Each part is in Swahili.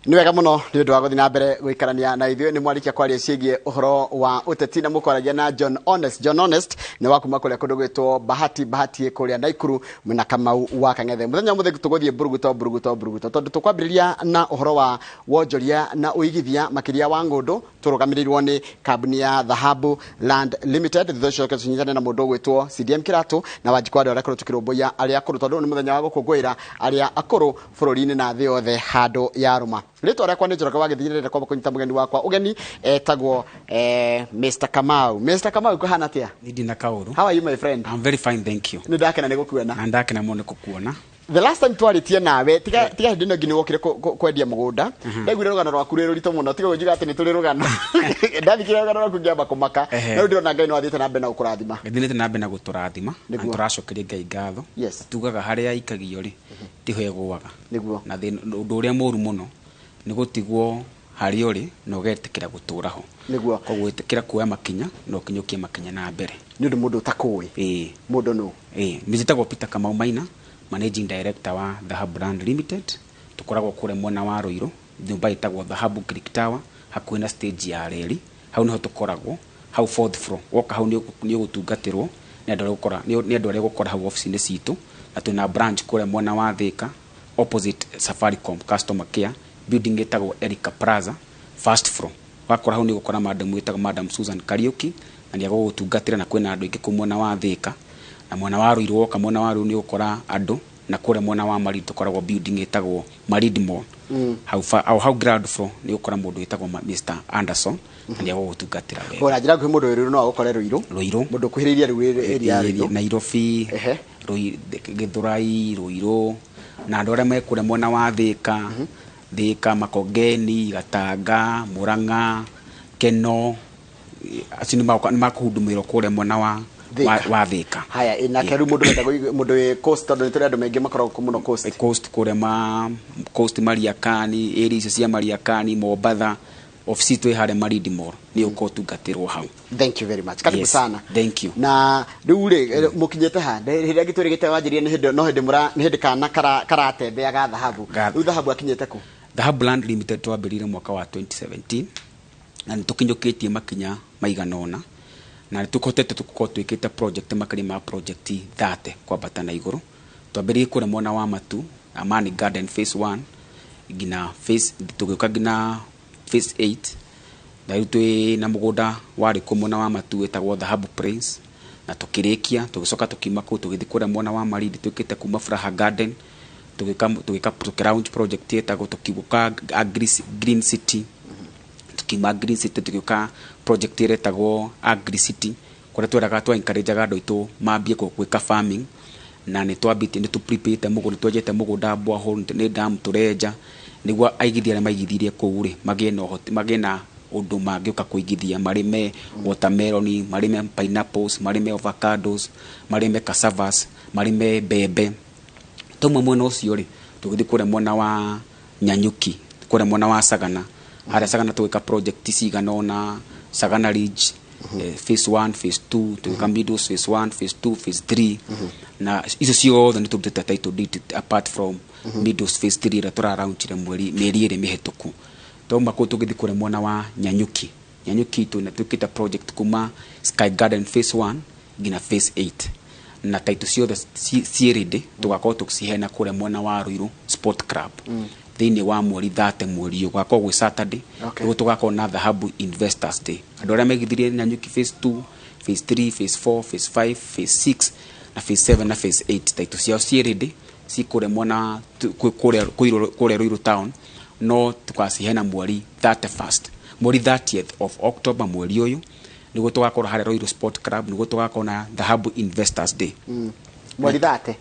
Ni wega muno ni undu wa guthi na mbere gwikarania na ithuĩ ni mwarikia kwaria ciĩgie uhoro wa uteti na mukwaragia na John Honest ni wakuma kuria kundu gwitwo bahati kuria Naikuru mwina Kamau wa Kang'ethe muthenya muthe tuguthie buruguto tondu tukwambiriria na uhoro wa wonjoria na uigithia makiria wa ngundu turugamirirwo ni kambuni ya Dhahabu Land Limited thutha tunyitane na mundu gwitwo CDM Kĩratu na wanjikwa aria akuru tukirumbuya aria akuru tondu ni muthenya wa gukungwira aria akuru bururi-ini na thĩ yothe handu ya ruma. Rĩtwa rĩakwa nĩ Njoroge wa gĩthirĩrĩra kwamba kũnyita mũgeni wakwa ũgeni etagwo Mr. Kamau. Mr. Kamau kuhana atia? Ndina kauru. How are you my friend? I'm very fine, thank you. Nĩ ndakena nĩ gũkuona. Na ndakena mũno gũkuona. The last time twaritie nawe tiga hindi no ngi ni wokire kwendia mugunda ndaiguire rugano rwaku rwĩ rũritũ mũno tiga ũnjiga atĩ nĩ tũrĩ rugano ndathikire rugano rwaku ngĩamba kũmaka no ndĩrona Ngai no athiĩte na mbere na gũkũrathima gĩthiĩte na mbere na gũtũrathima na tũracokeria Ngai ngatho tugaga harĩa aikagio rĩ tiho egũaga nĩguo na ũndũ ũrĩa mũru mũno nĩ gũtigwo harĩa ũrĩ na ũgetĩkĩra gũtũra ho nĩguo koguo wĩtĩkĩra kuoya makinya na ũkinyũkie makinya na mbere nĩ ũndũ mũndũ ũtakũĩ mũndũ no njĩtagwo Peter Kamau Maina, Managing Director wa Dhahabu Land Limited. Tukoragwo kure mwena wa Ruiru nyumba itagwo Dhahabu Creek Tower hakuhĩ na stage ya reli hau niho tukoragwo hau 4th floor woka hau ni ũgutungatĩrwo ni andũ arĩa gũkora hau office-inĩ citũ na twĩna branch kure mwena wa Thika opposite Safaricom customer care building itagwo Erica Plaza 1st floor. Wakora hau ni gũkora madam itagwo Madam Susan Kariuki na nĩ agũgũtungatĩra na kwĩna andũ aingĩ mwena wa Thika na mwena wa Ruiru woka mwena wa Ruiru ni gũkora andũ na kure mwena wa Maridi tukoragwo building itagwo Maridi Mall hau ground floor ni gũkora mũndũ itagwo Mr. Anderson na nĩ agũgũtungatĩra wega. Ora njira kwĩ mũndũ Ruiru no agũkore Ruiru mũndũ kuhĩrĩirie Ruiru area Ruiru Nairobi Gĩthũrai Ruiru na andũ arĩa mekure mwena wa Thika Makongeni Gatanga Murang'a Keno acio nĩ makuhundumĩrwo kure mwena wa Thika. Haya ina keru mundu we coast tondu nituri andu mengi makoragwo muno coast kure coast Mariakani area icio cia Mariakani Mombasa ofisi tu hare Maridi Mall ni ukotungatirwo hau. Thank you very much. Karibu sana. Thank you. Na riu ri mukinyete ha rĩrĩa gĩtũrĩgĩte wanjirie no hindi kana karatembeaga Dhahabu. Riu Dhahabu akinyete ku? Dhahabu Land Limited twambĩrĩire mwaka wa 2017 na nĩtũkinyũkĩtie makinya maiganona na tukotete twĩkĩte project makari ma project 30 kwambata na igũrũ twambĩrĩrie kũrĩ mwena wa Matu Amani Garden phase 1 ngina phase tũgĩũka ngina phase 8 na rĩu twĩ na mũgũnda warĩ kũ mwena wa Matu wĩtagwo Dhahabu Prince na tũkĩrĩkia tũgĩcoka tũkiuma kũu tũgĩthiĩ kũrĩ mwena wa Maridi twĩkĩte kuma Furaha Garden tũgĩka round project yetagwo tũkiuka Green City tukima Green City tũgĩũka project yetagwo Agri City kũrĩa tweraga twa encourage andũ aitũ mambie gwĩka farming na nĩ twambĩtie nĩ tũprepare mũgũnda twajete mũgũnda borehole nĩ dam tũrenja nĩguo aigithia arĩa maigithirie kũu rĩ magĩe na ũndũ mangĩũka kũigithia marĩme watermelon marĩme pineapples marĩme avocados marĩme cassavas marĩme mbembe tumwe mwena ũcio rĩ tũgĩthiĩ kũrĩa mwena wa Nyanyuki kũrĩa mwena wa Sagana harĩa Sagana tũgĩka project ciganona Sagana Ridge phase 1 phase 2 tũgĩka Meadows phase 1 phase 2 phase 3 na icio ciothe nĩ tũrutĩte title deed apart from Meadows phase 3 ĩrĩa tũraraunchire mĩeri ĩrĩ mĩhĩtũku twauma kũu tũgĩthiĩ kũrĩa mwena wa Nyanyuki na twĩkĩte project kuma Sky Garden phase 1 ngina phase 8 na title ciothe ciĩrĩndĩ tũgakorwo tũciheana kũrĩa mwena wa Ruiru Sport Club thĩinĩ wa mweri 30 mweri ũyũ gwakorwo gwĩ Saturday nĩguo tũgakorwo na Dhahabu Investors Day andũ arĩa megithirie Nyanyuki phase 2 phase 3 phase 4 phase 5 phase 6 na phase 7 na phase 8 title ciao ciĩrĩndĩ cikũrĩa mwena kũrĩa Ruiru town no tũgaciheana mweri 31st mweri 30th of October mweri ũyũ nĩguo tũgakorwo harĩa Ruiru Sport Club nĩguo tũgakorwo na Dhahabu Investors Day mweri 30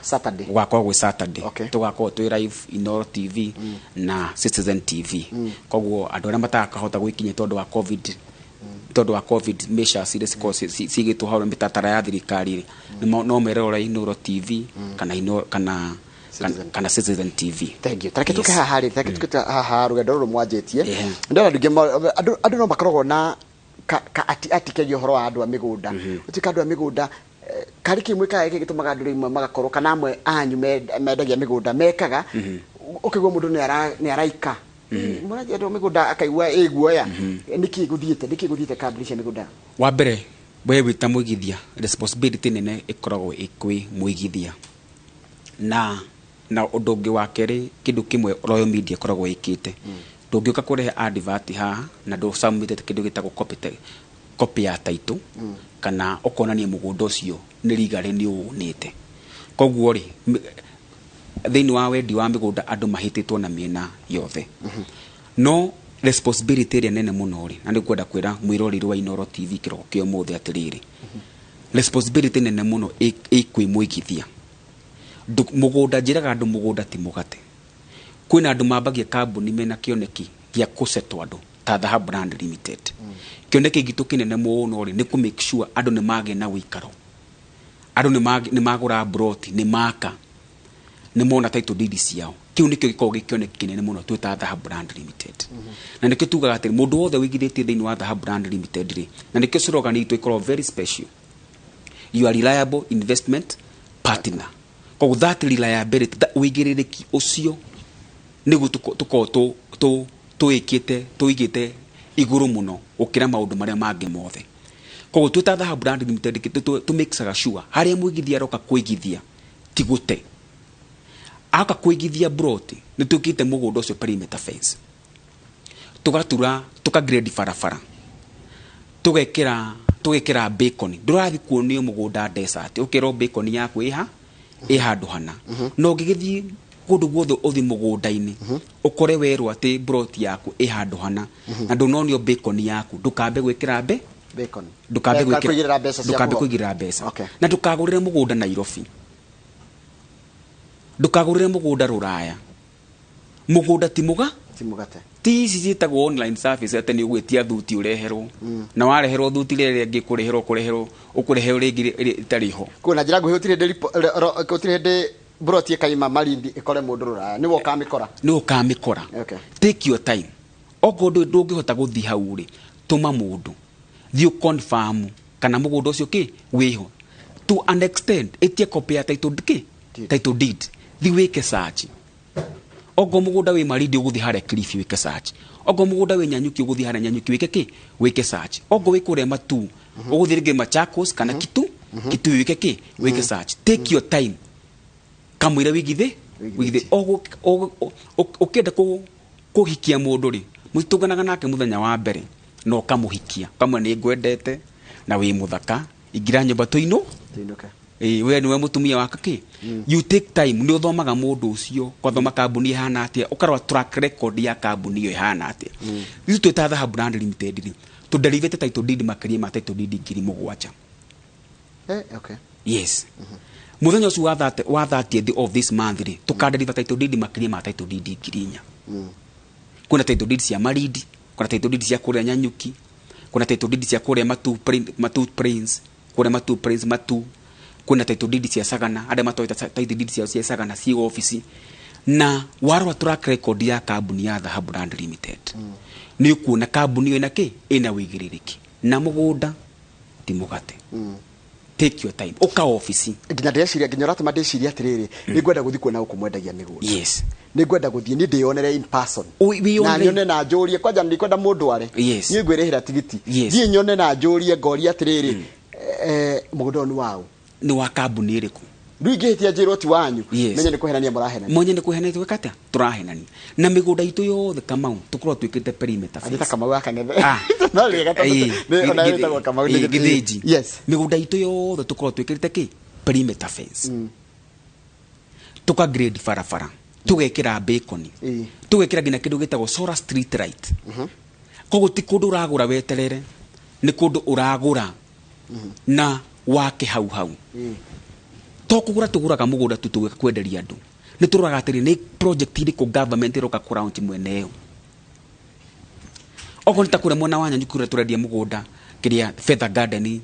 Saturday gwakorwo gwĩ Saturday tũgakorwo twĩ live Inoro TV na Citizen TV koguo andũ arĩa matakahota gwĩkinya tondũ wa covid measures cigĩtwo hau mĩtaratara ya thirikari no merorera Inoro TV kana Citizen TV. Thank you. Tareke tuke haha rugendo rũrũ mwanjĩtie ndona andũ no makoragwo na ati kegio horo wa andũ a mĩgũnda utika andũ a mĩgũnda kari kimwe kae gĩtũmaga andũ rĩmwe magakorwo kana amwe anyu mendagia mĩgũnda mekaga ukigwa mundu ni araika muraje ndo migunda akaigua iguoya niki guthiete kablisha migunda wa mbere we wita muigithia responsibility nene ikoragwo ikwi muigithia na undu ungi wa keri kindu kimwe Royal Media ikoragwo ikite ndungiuka kurehe advert haha na ndu submit kindu gitagwo copy ya title kana ukonania mugunda ucio ni legally ni unite koguo ri thini wa wendi wa migunda andu mahititwo na miena yothe no responsibility ria nene muno ri na ni kwenda kwira mwirori rwa Inoro TV kiroko kio muthe atiriri responsibility nene muno ikwi muigithia mugunda njiraga andu mugunda ti mugate kwina andu mambagia kambuni mena kioneki gia kusetwa andu ta Dhahabu Brand Limited kioneki gitu kinene muno ri ni ku make sure andu ni mage na wikaro andu ni magura broti ni maka ni mona title deed ciao kiu nikio giko gikioneki kinene muno twita Dhahabu Brand Limited na nikio tugaga ati mundu wothe wigithitie thini wa Dhahabu Brand Limited ri na nikio slogan itu ikoro very special you are reliable investment partner ko that reliability that wigiririki ucio nigu tuigite iguru muno ukira maundu maria mangi mothe ko twita Dhahabu Brand Limited to make sure haria muigithia roka kuigithia tigute aka kuigithia broti ni tukite mugunda ucio perimeter fence tugatura grade farafara tugekira bacon ndurathi kuonio mugunda desert ukiro bacon yaku handu hana no ngigithie kundu guothe uthi mugunda-ini ukore werwo ati broti yaku handu hana na ndunonio bacon yaku ndukambe gwikira bacon ndukambe kuigirira mbeca na ndukagurire mugunda Nairobi ndukagurire mugunda Ruraya mugunda ti mugate ti ici ciitagwo online service ate ni ugwitia thuti ureherwo na wareherwo thuti rire ngi kureherwo ukureherwo ringi itariho kuna njira nguhi utire hinde broti ekaima Malindi ikore mundu Ruraya ni ukamikora take your time ogondo ndungihota guthi hau ri tuma mundu thiu confirm kana mugunda ucio wiho to an extent etie copy ya title deed thi wike search ogo mugunda wi Malindi uguthi hare Cliff wike search ogo mugunda wi Nyanyuki uguthi hare Nyanyuki wike search ogo wikure Matu uguthi ringi Machakos kana Kitu wike search take your time kamwira wigithe ogo ukenda kuhikia mundu ri mutuganaga nake muthenya wa mbere no kamuhikia kamwe ni ngwendete na wi muthaka ingira nyumba tuinuke we niwe mutumia waka you take time ni uthomaga mundu ucio kwathoma kambuni hana atia ukarwa track record ya kambuni iyo hana atia isu twita Dhahabu Brand Limited ri to deliver title deed makiri ma title deed 7,000 okay yes muthenya ucio wa 30th of this month ri tukadeliver title deed makiri ma title deed 4,000 kuna title deed cia Malindi kuna title deed cia kuria Nyanyuki kuna title deed cia kuria Matu Prince kuria Matu Prince kuna title deed cia Sagana ade matoita title deed cia Sagana ci office na warwa track record ya kambuni ya Dhahabu Brand Limited ni kuona kambuni ina ina wigiririki na mugunda ti mugate take your time uka office nginya ndeciria nginya ratuma ndeciria atiriri ni ngwenda guthi kuona ukumwendagia migunda yes ni ngwenda guthi ni ndionere in person na nyone na njurie kwanja ni kwenda mundu are ni ngwirihira tigiti thie nyone na njurie ngoria atiriri mugunda ni wao ni wa kambuni iriku Ruigetia jiroti wanyu menye ni kuhenania murahenania monye ni kuhenania twekata turahenania na migunda itu yothe Kamau tukorwo twikite perimeter fence Kamau akanethe no le gata ni ona wita kwa Kamau ni githiji yes migunda itu yothe tukorwo twikite perimeter fence tuka grade farafara tugekira bacon tugekira gina kindu gitagwo solar street light koguo ti kundu uragura weterere ni kundu uragura na wake hau to kugura tuguraga mugunda tutuge kwenderia andu ni turaga atiri ni project iri ko government iroka kuraunt mweneo ogo nitakure mwana wanya nyukura turendia mugunda kiria Feather Garden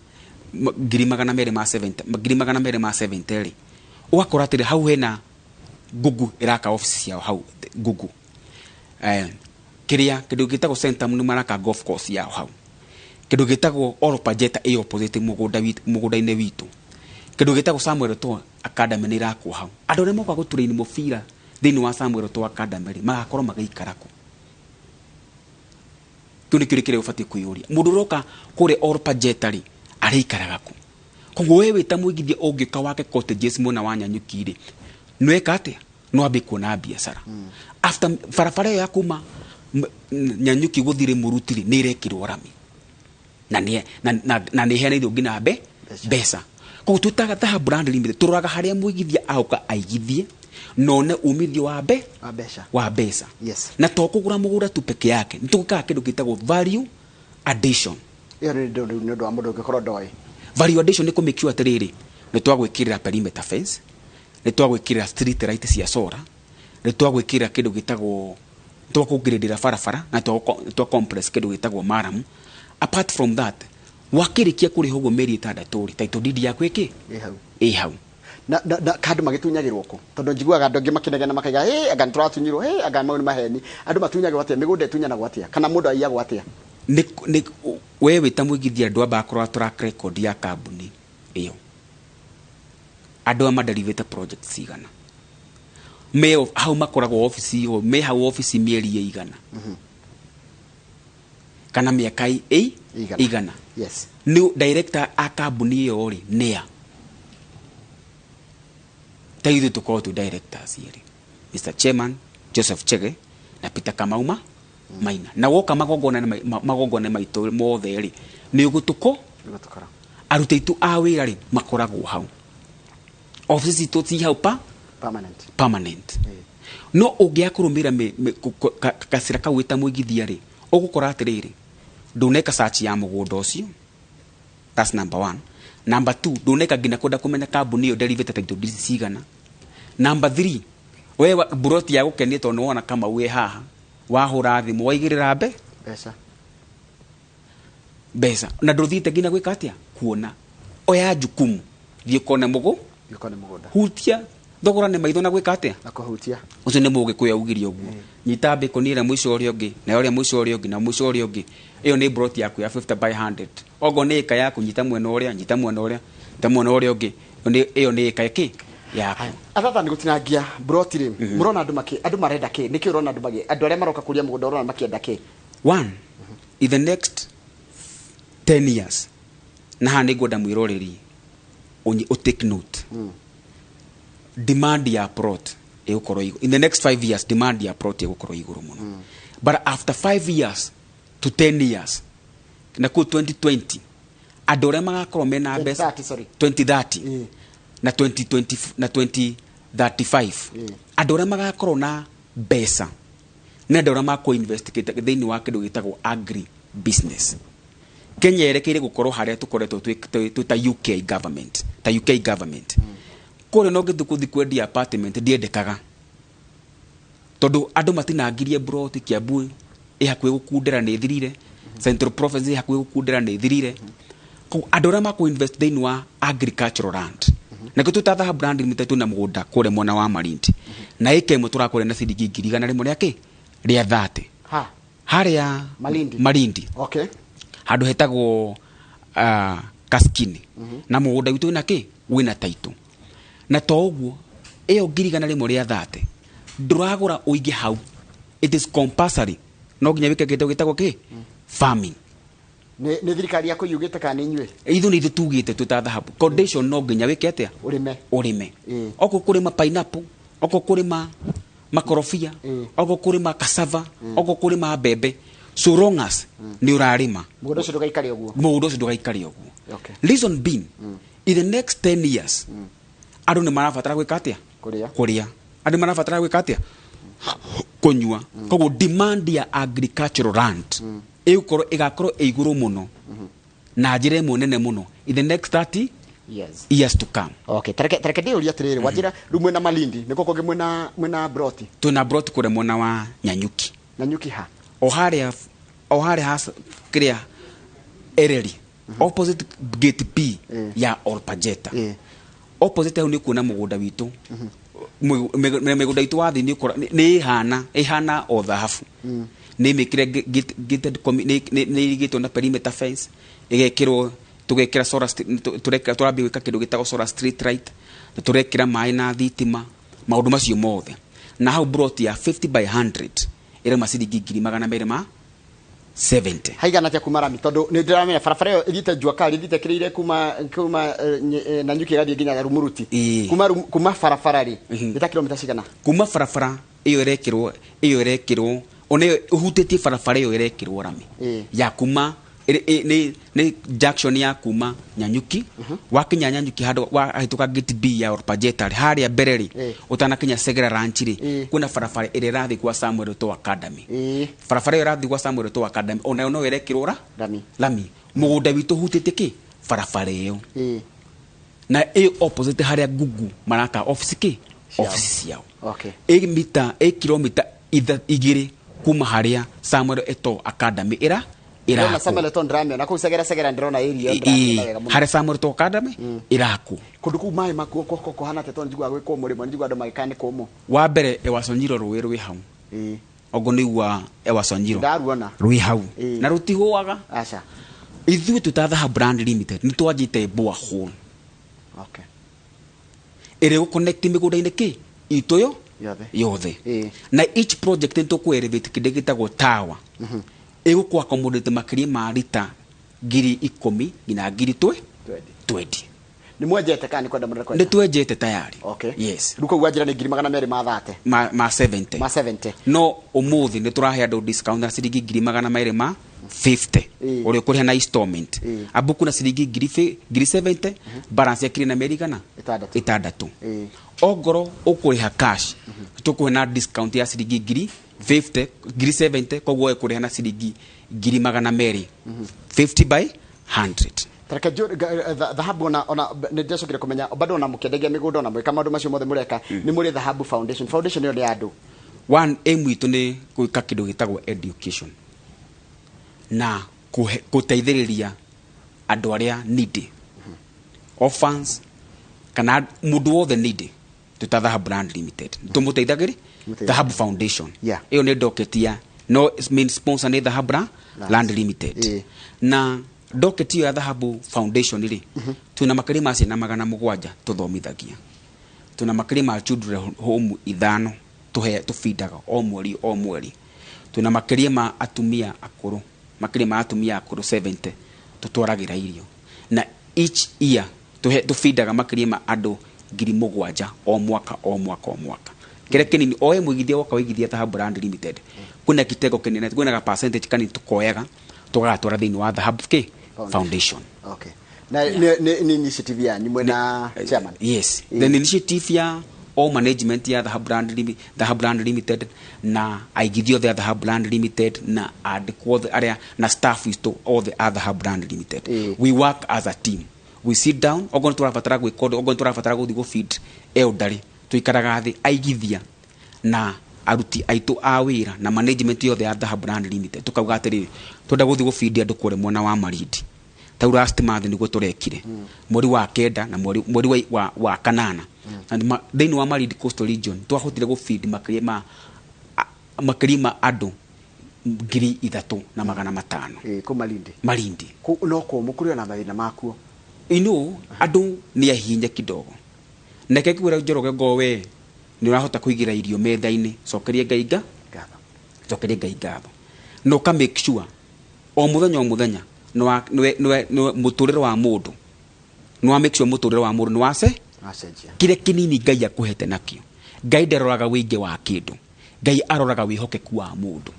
270 ugakora atiri hau hena Google iraka office yao hau Google kiria kindu gitagwo center ni maraka golf course yao hau kindu gitagwo Oropajeta e opposite mugunda-ine witu kindu gitagwo Samuel to academy ni irakwo hau andu ne moka gutura-ini mubira thini wa Samuel to academy magakorwo magaikarako tuni kire ufati kuyuria mundu roka kure orpajetari arikaragako koguo wewe ta muigithia ungika wake cottages mona wanyanyukire nweka atia no abe kuona biashara after farafara ya kuma nyanyuki guthire murutiri ni irekirwo rami na ni hene thungi na besa koguo tutaga ta brand limited turaga haria muigithia auka aigithie none umithio wa besa yes na tokugura mugura tu peke yake nitukaa kindu kitagwo value addition ndo amundu ngikoro ndoi value addition ni kumikiwa atiriri ni twagwikirira perimeter fence ni twagwikirira street light cia solar ni twagwikirira kindu gitagwo twakugiridira farafara na twa compress kindu gitagwo maram apart from that wakirikia kuri hogo meri itadaturi title deed yakwe ki hau na kandu magitunyagirwo ku tondu njiguaga andu angi makinegena makaiga anga turatunyirwo anga mau ni maheni andu matunyagirwo atia migunda itunyana atia kana mundu aiyagwo atia ni wewe ta muigithia andu abakorwa track record ya kambuni iyo andu amadeliver project sigana me hau makoragwo office yo me hau office mieri igana kana miaka igana yes ni director a kambuni iyo ri nia tayithu tuko tu directors here Mr Chairman Joseph Chege na Peter Kamauma Maina na woka magogona maito mothe ri ni ugutuko aruteitu a wira ri makoragwo hau office to ti hau permanent no ungiakurumira kasira kawita muigithia ri ugukora atiriri nduneka search ya mugunda ucio that's number 1 number 2 nduneka gina koda kumenya kambuni yo derivative title deed sigana number 3 wewe buroti ya gukenie to wona kama we haha wahura thimu waigirira besa na nduthite gina gwika atia kuona oya jukumu thie kone mugunda hutia thogora ne maitho na gwika atia na kuhutia ucio ne mugi kuya ugirio guo nyita be konire mwisho ori ongi na ori mwisho ori ongi na mwisho ori ongi iyo ni buroti yaku ya 50 by 100 ogo ni eka yaku nyita mwena oria tamwena oria ongi iyo ni eka ki ya atata ni gutinangia buroti ri murona andu marenda ki niki urona andu aria maroka kuria mugunda urona makienda ki one in the next 10 years na hani goda mwiroreri onye o take note demand ya plot egukoro in the next 5 years demand ya plot egukoro iguru muno but after 5 years to 10 years na ku 2020 adore magakorwo mena besa 2030 na 2020 na 2035 adore magakorwo na besa na adore mako investigate thini wa kindu gitagwo agri business Kenya yerekeire gukorwo haria tukoretwo tuta UK government kore no githukuthi kwendia apartment ndiendekaga tondu andu matinangirie broti Kiambu ihakwe gukundera ni thirire Central Province ihakwe gukundera ni thirire ko andora ma ku invest thini wa agricultural land na gututatha brand limited na mugunda kore mona wa Malindi na ikemwe turakore na ciringi 100 rimwe riake ria 30 haria Malindi okay handu hetagwo Kaskini na mugunda witu na ki wina taito na to uguo iyo 100 rimwe ria 30 nduragura uige hau it is compulsory no ginya wike gito gitagwo ki farming ni thirikari yako yugite kana inywe ithu ni tugite tutathahabu condition no ginya wike atia urime oko kurima pineapple oko kurima makorofia oko kurima cassava oko kurima bebe so long as ni urarima mugundo cio ndugaikari oguo okay reason being in the next 10 years andu ni marabatara gwika atia kuria andu marabatara gwika atia kunyua koguo demand ya agricultural land igakorwo iguru muno na njira imwe nene muno in the next 30 years to come okay tareke ndio ria tiriri wajira rumwe na Malindi niko koge mwena broti tuna broti kure mwana wa Nyanyuki ha oharia has clear ereri opposite gate B ya Olpajeta opposite hu ni kuna mugunda witu migunda itu wathi ni ihana o thahabu ni mikire gated ni igitwo na perimeter fence igekirwo tugekira solar turabi wika kindu gitagwo solar street light turekira mai na thitima maundu macio mothe na hau brought ya 50 by 100 ira masiringi 270 haigana tia kuma rami tondu ni ndiramenya barabara iyo ithite Juakali ithite kirire kuma na nyuki gathie nginya Rumuruti kuma barabara ri ita kilomita cigana kuma barabara iyo irekirwo one uhutĩtie barabara iyo irekirwo rami ya kuma ni junction ya kuma Nyanyuki wakinya Nyanyuki hado wahituka gate B ya Orpajetari haria bereri utanakinya Segera Ranch ri kuna barabara ire rathi kwa Samuel Ruto Academy barabara ire rathi kwa Samuel Ruto Academy ona no irekirwo lami mugunda witu hutĩtie ki barabara iyo na opposite haria Gugu maraka office ciao kilomita igiri kuma haria Samuel Ruto Academy ira na Samuel Ruto ndramio na Segera ndrona area haria Samuel Ruto Academy iraku kundu ku mai makuo ko hana teto njigwa gwiko murimo njigwa ndo maikane komo wa mbere ewasonyiro rwi hau ogo ni wa ewasonyiro ndaruona rwi hau na rutihuaga acha ithuĩ tutatha brand limited ni twajite borehole ere go connect migunda-inĩ ki itoyo yothe na each project nto ku elevate kidegeta go tower ego kwa accommodate makiri ma lita 10,000 ngina 20 ni mwejete kani kwenda mwana kwenda twejete tayari yes ruko gwajira ni 230 ma 70 no umuthi ni turahe ando discount na ciringi 250 uri kuriha na installment abuku na ciringi 70 balance ya kiri na merigana itandatu ogoro ukuriha cash tukuhe na discount ya ciringi 70 kogwo ekuriha na ciringi 200 50 by 100 taraka dhahabu ona nindicokire kumenya bado na mukendegia migunda na mweka maundu macio mothe mureka ni muri Dhahabu foundation yo ni andu one aim itu ni kuika kindu gitagwo education na kuteithiriria andu aria needy orphans kana mundu wothe needy tuta Dhahabu brand limited tumuteithagiri Dhahabu foundation iyo ni doketia no main sponsor ni Dhahabu land limited na docket ya Dhahabu foundation ri tuna makiri ma ciana 700 tuthomithagia tuna makiri ma children home 5 tufeedaga o mweri tuna makiri ma atumia akuru 70 tutwaragira irio na each year tufeedaga makiri ma andu 7,000 o mwaka kile kinini oe mwigithia woka wigithia Dhahabu brand limited kuna kitego kinene kuna ga percentage kani tukoyaga tugatwara thini wa Dhahabu foundation na ni initiative ya ni mwena chairman yes the initiative ya all management ya Dhahabu brand limited na aigithio the Dhahabu brand limited na adequate area na staff is to all the other Dhahabu brand limited we work as a team we sit down ogon turafatara gwikodo ogon turafatara guthi go feed elderly tuikaraga thi aigithia na aruti aitu a wira na management yothe ya Dhahabu brand limited tukauga atiri twenda guthi go feed andu kure mwana wa Marindi ta last month niguo turekire mweri wa kenda na mweri wa kanana and thini wa Marindi coastal region twahotire go feed makirima andu 3,500 ko Marindi no ko mukurio na mathina makuo andu ni ahinya kidogo neke kwira njoroge gowe ni urahota kuigira irio metha-ini cokerie Ngai ngatho no ka make sure o muthenya no muturire wa mundu no make sure muturire wa mundu no wacenjia kire kinini Ngai akuhete nakio Ngai nderoraga wingi wa kindu Ngai aroraga wihokeku wa mundu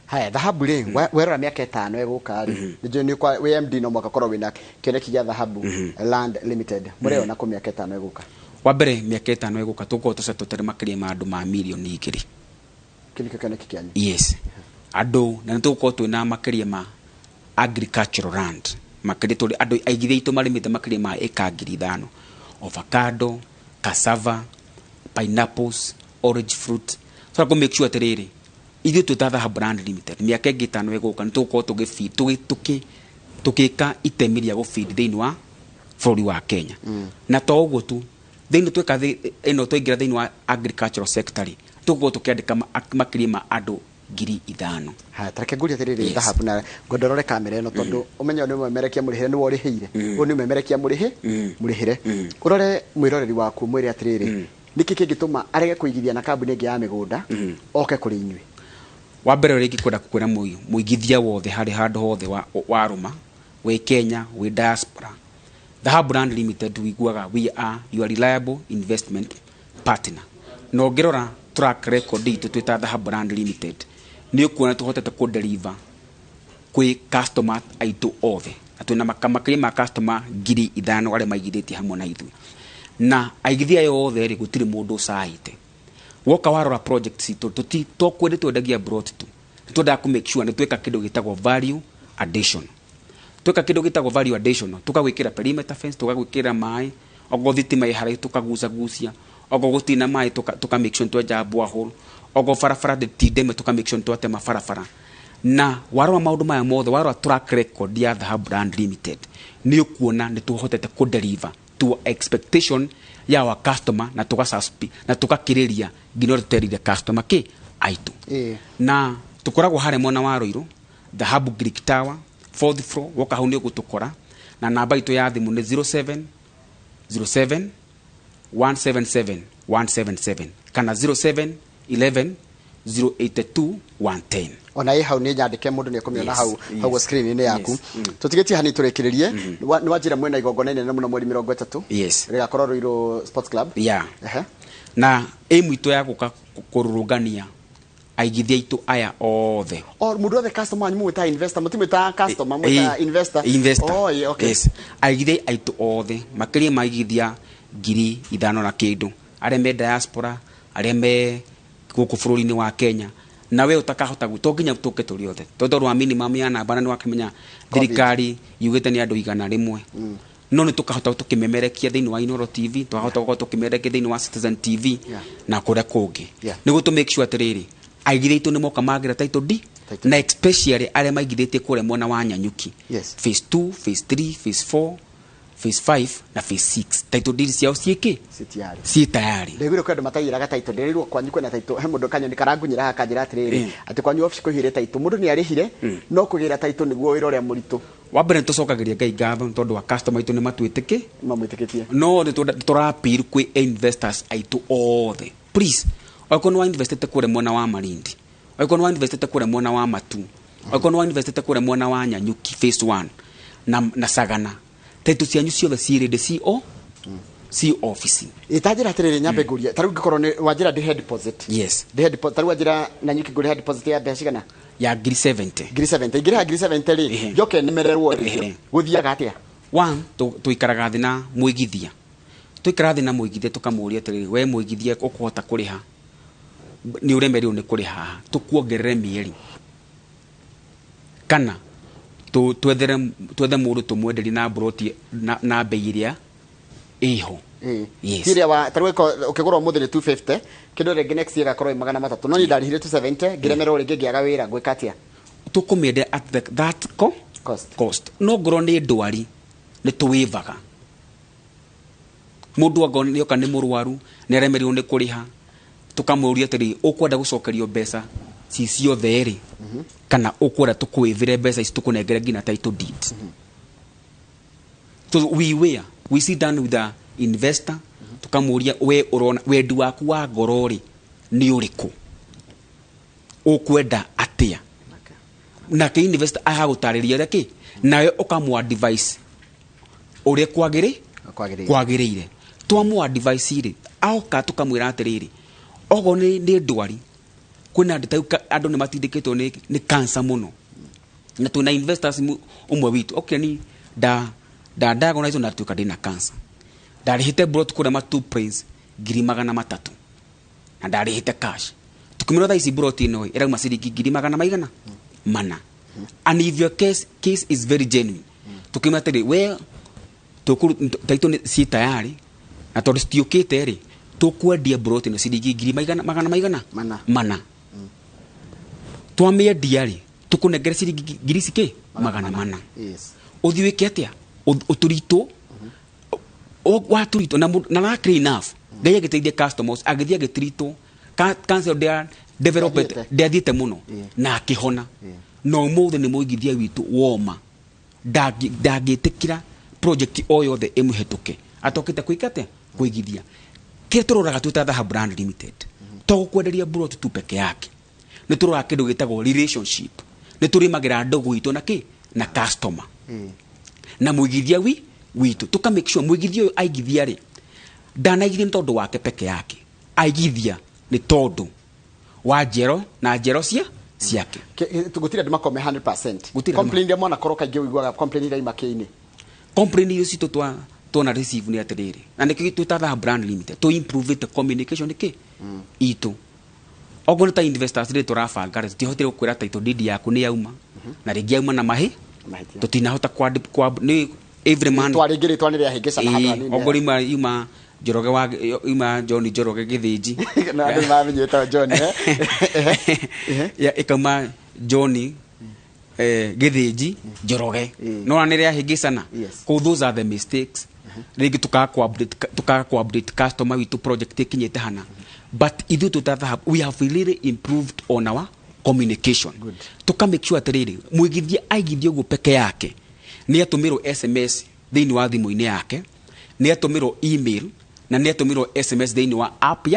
haya Dhahabu ri werora miaka 5 eguka ri ndio ni kwa WMD no mwaka korwo wina kioneki ya Dhahabu land limited mureo na ku miaka 5 eguka wa mbere miaka 5 eguka tuko tucetotare makiri ma andu ma milioni 2 kiniko kioneki kyanyu yes andu na nituko twina makiri ma agricultural land makiri tuli andu aigithia itu marimite makiri ma eka 5,000 avocado cassava pineapples orange fruit so ko make sure atiriri ithu tuta Dhahabu brand limited miaka 5 eguka nituko tugifeed tukika itemiria go feed thini wa bũrũri wa Kenya na to uguo tu thini tweka ino twaingira thini wa agricultural sector tuko tukiandika makiri ma andu 5,000 ha tareke nguria tiriri Dhahabu na ngondorore kamera ino tondu umenya ni mwemerekia murihire ni woriheire u ni mwemerekia murihire urore mwiroreri waku mwire atiriri niki kingituma arege kuigithia na kambuni ingi ya migunda oke kuri inyui wa mbere uri kwenda kukwira muigithia wothe hari handu hothe wa ruma we Kenya we diaspora the Brand Limited we are your reliable investment partner no ngirora track record itu twita the Brand Limited ni ukuona tuhotete ku deliver kwi customer aitu othe atwina makamakiri ma customer 5,000 wale maigithĩtie hamwe na ithu na aigithia yothe ri gutiri mundu saite woka warora project itu tokwende twendagia brought to twenda ku make sure ni tweka kindu gitagwo value addition tweka kindu gitagwo value addition tukagwikira perimeter fence tukagwikira mai ogo thitima ihari tukagucagucia ogo gutina mai tuka make sure twenja borehole ogo farafara de tideme tuka make sure twatema farafara na warora maundu maya mothe warora track record ya the Brand Limited ni ukuona ni tuhotete ku deliver to expectation ya wa customer na tugasaspi na tukakiriria ngino tuterire customer ke aitu na tukoragwo hare mona wa Roiro the Hub Greek Tower 4th floor woka hau ni gutukora na namba itu ya thimu ni 07 07 177 177 kana 07 11 082 110 ona hau ni nyandike mundu ni akumiona hau screen ni yaku tutigeti hani turekiririe ni wajira mwena igongona nene muno mweri 30 yes rigakorwo Roiro Sports Club na aim itu ya guka kururugania aigithia itu aya othe mundu othe customer nyu muta investor mutimita customer muta investor okay yes aigithia aitu othe makiri maigithia 5,000 na kindu aria me diaspora aria me guku bururi-ini wa Kenya na we utakahota gutonginya tuke turi othe tondu rwa minimum ya namba na wakimenya thirikari yugite ni andu 100 no ni tukahota tukimemerekia thiini wa Inoro TV twahota gukorwo tukimemerekia thiini wa Citizen TV na kuria kungi niguo to make sure atiriri aigithĩtwo nĩ moka magira title D na especially aria maigithĩtie kũrĩa mwena wa Nyanyuki phase 2 phase 3 phase 4 phase 5 na phase 6 title deeds ciao ciiki si tayari ndegwire kwenda matayiraga title nderirwo kwanyu kwena title he mundu kanyoni karangunyira haka njira atiriri ati kwanyu office kuhire title mundu ni arihire no kugira title niguo wira uria muritu wa mbere tucokagiria ngai ngatho tondu wa customer itu ni matwitiki mamwitikitie no ni turapir kwi investors aitu othe please oiko no investete kure mwena wa Malindi oiko no investete kure mwena wa Matu oiko no investete kure mwena wa Nyanyuki phase 1 na Sagana title cianyu ciothe cirĩ de CO office itajira atiriri nyambe guria taru ngikoro ni wajira de head deposit yes de head deposit taru wajira Nyanyuki guri head deposit ya mbeca cigana ya 70 igira 70 ri joke nimererwo guthiaga atia one tuikaraga thina muigithia tuikara thina muigithia tukamuria atiriri we muigithia ukuhota kuriha ni uremerio ni kuriha tukuongerere mieri kana twethe mundu tumwenderi na broti na bei iria iho yes tiria wa tarweko ukigura muthi ni 250 kindo rege next year gakorwo 300 no ni ndarihire 270 ngiremero ringi ngiaga wira gwikatia tukumiende at that cost no ngoro ni ndwari ni tuwivaga mundu agoni yoka ni murwaru ni aremerio ni kuriha tukamuria tiri ukwenda gucokerio mbeca cicio theri kana ukwenda tukwivire mbeca ici tukunengere ngina title deed so we sit down with the investor tukamuria we urona wendi waku wa ngorori ni uriku ukwenda atia na ke investor aha gutariria reke nawe ukamu advice uria kwagirire twamu advice ire aoka tukamwira atiriri ogo ni ndwari kuna andu ni matindikitwo ni cancer muno na tuna investors umwe witu okay ni diagnose na tuka dina cancer ndarihite brought kuna ma 2 prints 300 na ndarihite cash tukumira tha ici brought ino ira masiriki 300 mana and if your case is very genuine tukimira tiri we tukuru taito si tayari na tondu stiukite ri tukwendia brought ino ciringi 300 mana twamiendia ri tukunengere ciringi 400 yes uthiwike atia uturito waturito na na clean enough ngai agiteithia customers agithia gitrito cancel their development thiete muno na akihona no muthe ni muigithia witu woma ndagitikira project o yothe imuhetuke atokite kuikate kuigithia kile turoraga tuta Dhahab Brand Limited to kwenderia brot tu peke yake ni turoraga kindu gitagwo relationship ni turimagira ndogo itu na customer na muigithia witu tuka make sure muigithia uyu aigithia ri ndanaigithia ni tondu wake peke yake aigithia ni tondu wa njero na njero ciake tugutira ndima kome 100% complain ya mwana koroka ngi uigwaga complain ira imakini complain iyo cito twana receive ni atiriri na niki twitaga Brand Limited to improve the communication itu ogo ta investors ri turabanga ri tihotire kukwira title deed yaku ni yauma na ringi yauma na mahi tutinahota kwa ni every man twaringiri twanire ahingica na handu hanini ogo ima Njoroge wa ima John Njoroge githiji na andu mamenyeta John ya ikama John githiji Njoroge no anire ahingicana those are the mistakes ringi tuka update customer witu project ikinyete hana but ithu tutatha we have really improved on our communication tuka make sure atiriri muigithia aigithia ugu peke yake ni atumiro SMS thiini wa thimu-ini yake ni atumiro email na ni atumiro SMS thiini wa app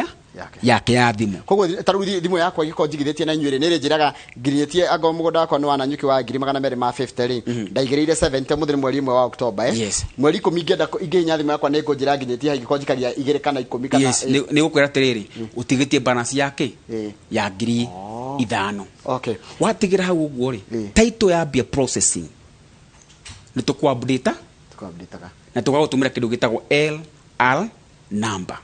yake ya thimu koguo taru thimu yakwa giko njigithitie na inyuire nire njiraga ngirietie anga mugunda wakwa ni wana nyuki wa 250 ri ndaigiriire 70 muthiri mweri 1 wa Oktoba mweri 10 ngenda inginya thimu yakwa ningo njira nginyetie hagiko njikaria 2 kana 10 kana ni gukwira atiriri utigitie balance yake ya ngiri 5 watigira hau uguo ri title ya bia processing ni tukwa-update na tugagutumira kindu gitagwo LR number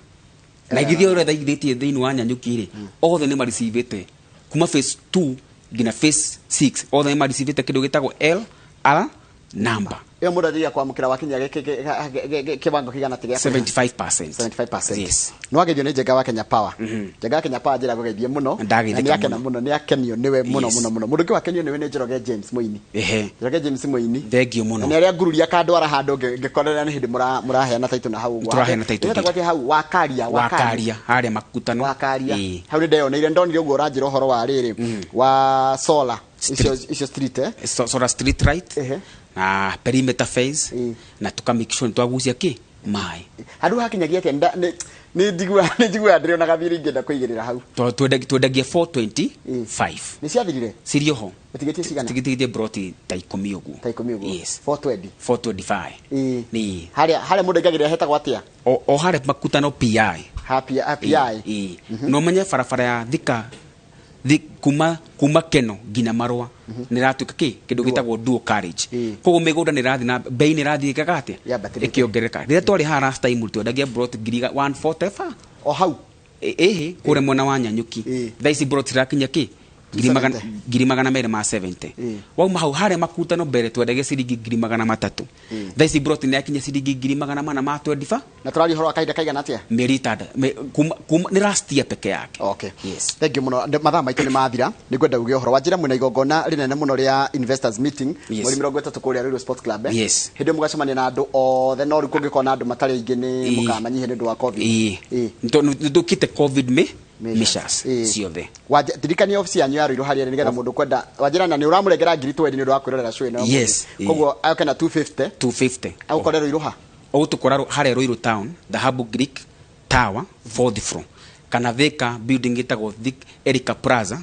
na igithio ore thaigithĩtie thĩinĩ wa Nyanyuki ri othe ni mareceive kuma phase 2 ngina phase 6 othe ni mareceive kindu gitagwo LR number iyo muradia kwa mukira wakinya kibango kigana tiga 75% yes no agethio ni Njenga wa Kenya Power Njenga wa Kenya Power njira gugethie muno ni akena muno ni akenio niwe muno mundu ki wakenio niwe ni Njoroge James Muini Njoroge James Muini thengio muno ni aria ngururia kandwara handu ngikorera ni hindi muraheana title na hau turaheana title ni gwati hau wakaria haria makutano wakaria hau ndeyonire ndonire uguo uranjira uhoro wa riri wa solar icio street solar street right na perimeter phase na tuka make sure twagucia mai handu hakinyagia ati ni ndigua ndire na gathiri ngenda kuigirira hau twendagia 425 ni ciathirire sirio ho tigetie cigana tigetie broti ta 10 uguo yes 425 ni haria mundu ngagirira hetagwo atia o haria makutano PI no menye farafara ya thika kuma keno ngina marwa niratuka kindu gitagwo dual carriage koguo migunda nirathi na bei nirathi gagatia ikiongereka rire twari ha last time twendagia brot 145 o hau kure mwana wa Nyanyuki thaisi brot rakinya ngiri magana mere ma 70 wauma hau haria makutano mbere twendagia ciringi 300 thaisi brot ni akinya ciringi 425 na turari horo akaida kaigana atia meritada ni last year peke yake yes thank you muno mathaa maitu ni mathira ni gwenda uge horo wajira mwina igongona rinene muno ria investors meeting mweri 30 kuria Ruiru Sports Club hindi mugacemania na andu othe no riku ngikona andu matari ingi ni mukamanyihe ni ndu wa covid ndukite covid measures ciothe wadirikania office yanyu ya Ruiru haria nigetha mundu kwenda wajira na ni uramurengera ngiri 20 ni ndu wa kwirorera show ino koguo ayokena 250 au korero iruha o tukora haria Ruiru town Dhahab Greek Tower 4th floor kana Thika building itagwo Erika Plaza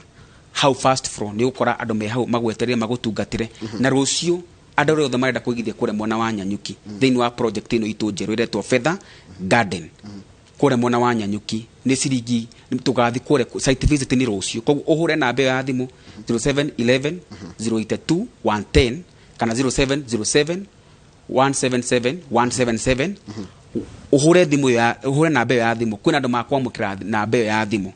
how first floor ni ukora andu me hau magweterere magutungatire na rucio andu othe marenda kuigithia kure mwana wa Nyanyuki thiini wa project ino itu njeru iretwo Feather Garden kure mwana wa Nyanyuki ni ciringi tugathi kure site visit ni rucio koguo uhure na mbe ya thimu 0711 082 110 kana 0707 177 uhure thimu ya uhure na mbe ya thimu kwina andu makwamukira na mbe ya thimu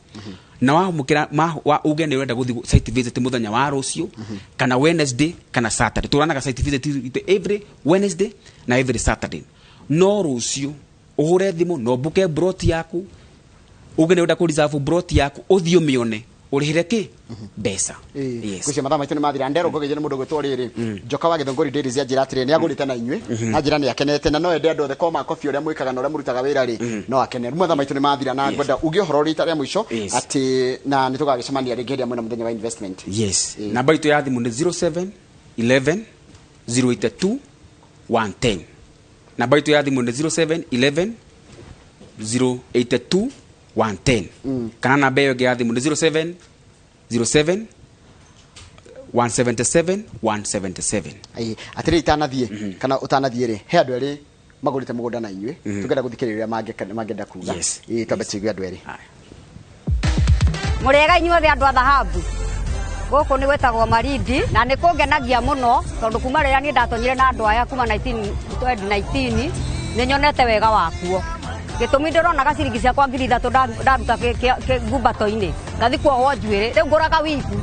na wa mukira wa uge ni wenda guthi site visit muthenya wa rucio kana Wednesday kana Saturday turanaga site visit every Wednesday na every Saturday no rucio uhure thimu no buke brot yaku uge ni wenda ku reserve brot yaku uthio mione urihire besa kucia mathaa maitu ni mathira ndero ngogejene mundu gwitwo riri Njoka wa Githongori Dairies ya njira atire ni agurite na inywe na njira ni akenete na no ende andu othe koma coffee uria mwikaga na uria murutaga wira ri no akene mathaa maitu ni mathira na ngwenda uge horo rita ria mwisho ati na nitugagicemania ringi ria mwena muthenya wa investment namba itu ya thimu ni 07 11 082 110 namba itu ya thimu ni 07 11 082 110 kana namba ĩyo ĩngĩ ya thimũ nĩ 07 07 177 177. Ai atiri itanathie kana utanathie ri he andu eri magurite mugunda na inywe tukenda guthikiriria mangenda kuga twambe tigwe andu eri murega inywe the andu a thahabu goko ni gwetagwo Marindi na ni kungenagia muno tondu kuma rĩrĩa ni ndatonyire na andu aya kuma 2019 ni nyonete wega wakuo gitumi ndirona gaciringi ciakwa 3,000 ndaruta ngumbato-ini ngathi kuohwo njuĩrĩ rĩu ngũraga wiku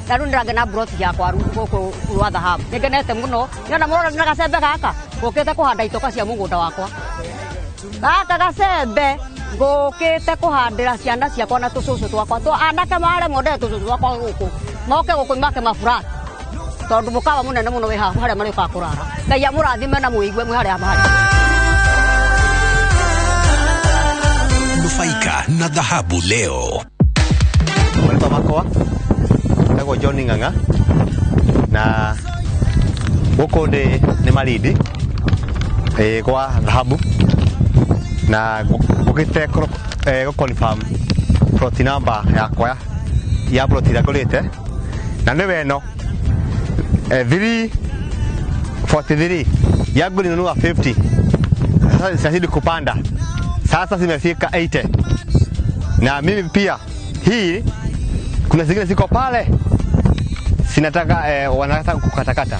na rĩu ndĩrangena broti yakwa gũkũ rwa thahabu nĩngenete mũno nyona mũrora na gacembe gaka ngũkĩte kũhanda itoka cia mũgũnda wakwa gaka gacembe ngũkĩte kũhandĩra ciana ciakwa na tũcũcũ twakwa anake marĩ mondete tũcũcũ twakwa gũkũ moke gũkũ make mafurati tondu mukawa munene muno we haha haria marĩũka kũrara ngai amũrathime na mũigue mwe haria marĩ nufaika na dhahabu leo. Walipa makoa nagwo John Ng'ang'a na gũkũ nĩ Marindi kwa dhahabu na ngũkĩte confirm plot number yakwa ya plot ĩrĩa ngũrĩte na nĩ weno 343 yangu ninunua 50 sasa zinazidi kupanda sasa zimefika 80 na mimi pia hii kuna zingine ziko pale sinataka wanataka kukatakata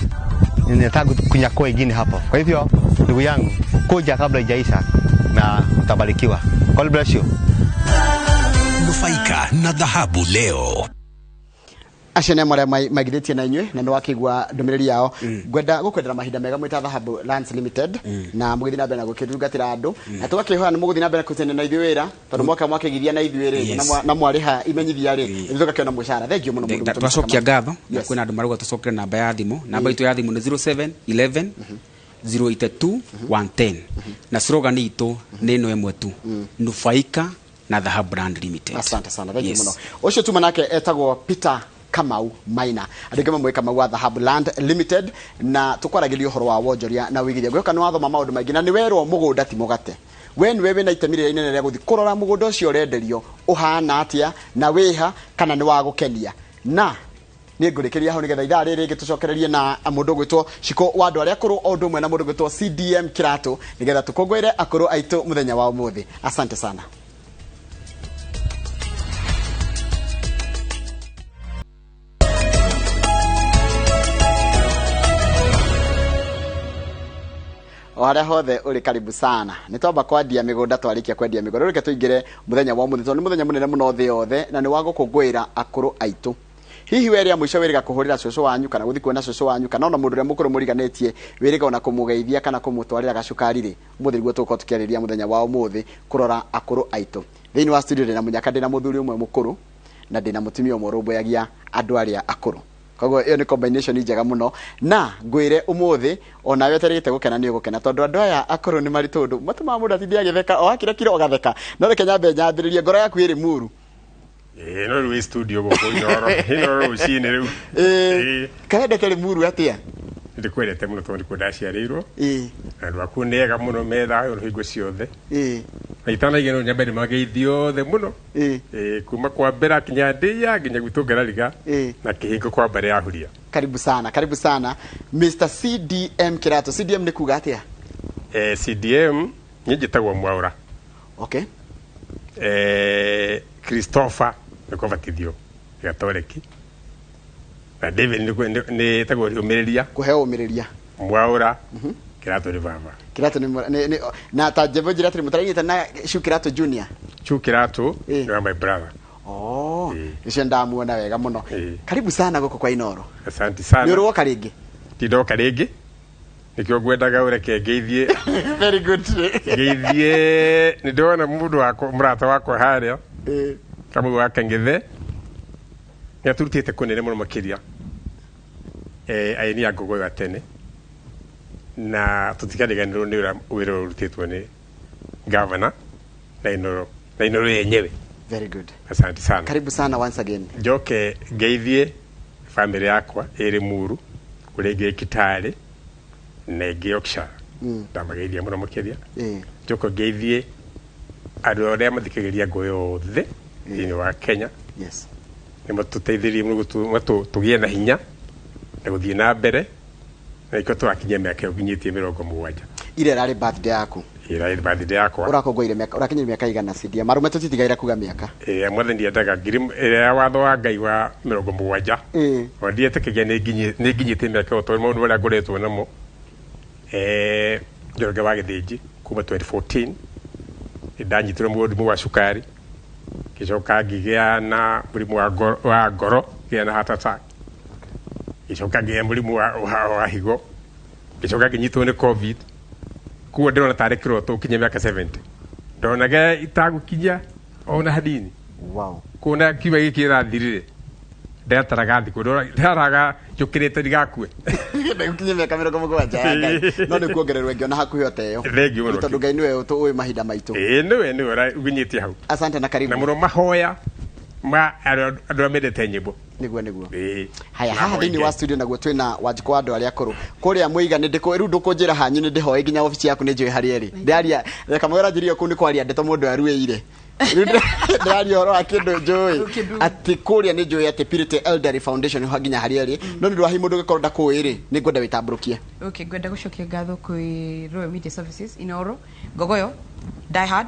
ninataka kunyakua ingine hapo kwa hivyo ndugu yangu kuja kabla haijaisha na utabarikiwa. God bless you. Nufaika na dhahabu leo. Ashene mware magithetie na inywe na ndo wakigwa ndomereri yao gwenda gukwendera mahinda mega mwita Dhahabu Lands Limited na mugithi na bena gukirugatira andu na tugakihoya ni mugithi na bena kutene na ithuira tondu mwaka githia na ithuire na mwariha imenyithia ri ithuka kiona mushara thengio muno mundu twacokia ngatho na kwina andu maruga tucokere namba ya thimu namba itu ya thimu ni 07 11 082 110 na slogan itu ni no emwe tu Nufaika na Dhahabu Land Limited. Asante sana thengio muno ucio tu manake etagwo Peter Kamau Maina adigema mwe Kamau wa Dhahabu Land Limited na tukwaragiria uhoro wa wonjoria na wigithia gwoka no athoma maundu maingi na ni werwo mugunda ti mugate we niwe na itemire inene rĩa guthi kurora mugunda ucio renderio uhana atia na wiha kana ni wa gukenia na ni ngurikiria ho nigetha ithaa riri gitucokererie na mundu gwitwo Shiko wa andu aria akuru o ndu mwe na mundu gwitwo CDM Kĩratu nigetha tukongwire akuru aitu muthenya wa umuthi. Asante sana. Wale hothe uri karibu sana nitwamba kwendia migunda twarikia kwendia migunda reke tuingire muthenya wa umuthi tondu muthenya munene muno thi yothe na ni wa gukungwira akuru aitu hihi weria mwisho wiriga kuhurira cucu wanyu kana guthi kuona cucu wanyu kana ona mundu ria mukuru muriganetie wiriga ona kumugeithia kana kumutwarira gacukari ri umuthi riguo tuko tukiariria muthenya wa umuthi kurora akuru aitu thiini wa studio na munyaka ndina muthuri umwe mukuru na ndina mutumia umwe rumboyagia andu aria akuru koguo iyo ni combination njega muno na ngwire umuthi ona weterete gukena ni gukena tondu andu aya akuru ni mari tondu matuma mundu atithia agitheka o akira kiro agatheka no reke nyambe nyambiririe ngoro yaku iri muru no rwe studio goko inoro ucine riu kaende tele muru atia ndikwendete muno tondu kundaciarirwo andu aku nega muno metha yo hingo ciothe itana igeno nyambe ni mageithio the muno kuma kwa mbera kinya ndia nginya gwitungera riga na kihingo kwa mbere ya huria. Karibu sana Mr CDM Kĩratu. CDM ni kuga atia CDM njitagwo Mwaura. Okay. Christopher nikovatithio gatoreki na David ni tagwo umireria kuheo umireria Mwaura Kĩratu ni baba Kĩratu ni na ta jevo jira tiri mutaranyita na Shu Kĩratu Junior Kĩratu ni my brother. Icio ndamuona wega muno. Karibu sana guko kwa Inoro. Asante sana. Ni uroka ringi tidoka ringi nikio gwendaga ureke ngeithie very good ngeithie ni ndona mundu wako murata wako haria kamu wake ngithe yaturutite kunene muno makiria aini agogo ya tene na tutikadiganirwo ni wira urutitwo ni governor na Inoro yenyewe. Very good. Asante sana. Karibu sana once again. Joke ngeithie family yakwa iri muru kurege Kitale na Yorkshire ndamageithia muno makiria joko ngeithie andå arä a mathikagä ngo yothe thä wa Kenya nä matåteithärie må tå gä e na hinya na gå thiä na mbere na iko twakinyia mä aka nginyä tie 70 ire rarä birthday yaku ira birthday yakwa urakongoire miaka urakinyia miaka igana CDM marume tutitigaira kuga miaka mwathani ndiendaga ira watho wa Ngai wa 70 wandiete kigia nä nginyite miaka to maundu maria ngoretwo namo njoroge wa githĩnji kuma 2014 ndanyitirwo mũrimũ wa cukari gicoka ngigĩa na mũrimũ wa ngoro ngigĩa na heart attack gicoka ngigĩa mũrimũ wa higo gicoka nginyitwo nĩ covid kuo ndĩrona tarĩ kĩroto kinya mĩaka 70 ndonaga itagũkinya ona hanini kuona kiuga gĩkĩ rathirire ndataraga thikũ ndaraga njũkĩrĩte ndigakue nĩgũkinyia mĩaka 70 no nĩ kuongererwo ĩngĩ ona hakuhĩ ota ĩyo tondũ Ngai nĩwe ũĩ mahinda maitũ nĩwe ũginyĩtie hau asante na karibu na mũno mahoya ma andũ arĩa mendete nyĩmbo niguo haya haha thĩinĩ wa studio naguo twĩna Wanjikũ wa andũ arĩa akũrũ kũrĩa Mũiga rĩu ndũkũnjĩra hanyu nĩ ndĩhoe nginya obici yaku nĩ njũĩ harĩa ĩrĩ ndaria reka mwĩra njĩrio kũu nĩ kwaria ndeto mũndũ aruĩire ndaria ũhoro wa kĩndũ njũĩ atĩ kũrĩa nĩ njũĩ atĩ Purity Elderly Foundation nginya harĩa ĩrĩ no nĩ ndwahi mũndũ gĩkorwo ndakũĩ-rĩ nĩ ngwenda wĩtambũrũkie ngwenda gũcokia ngatho kwĩ Royal Media Services Inoro Ngogoyo Die Hard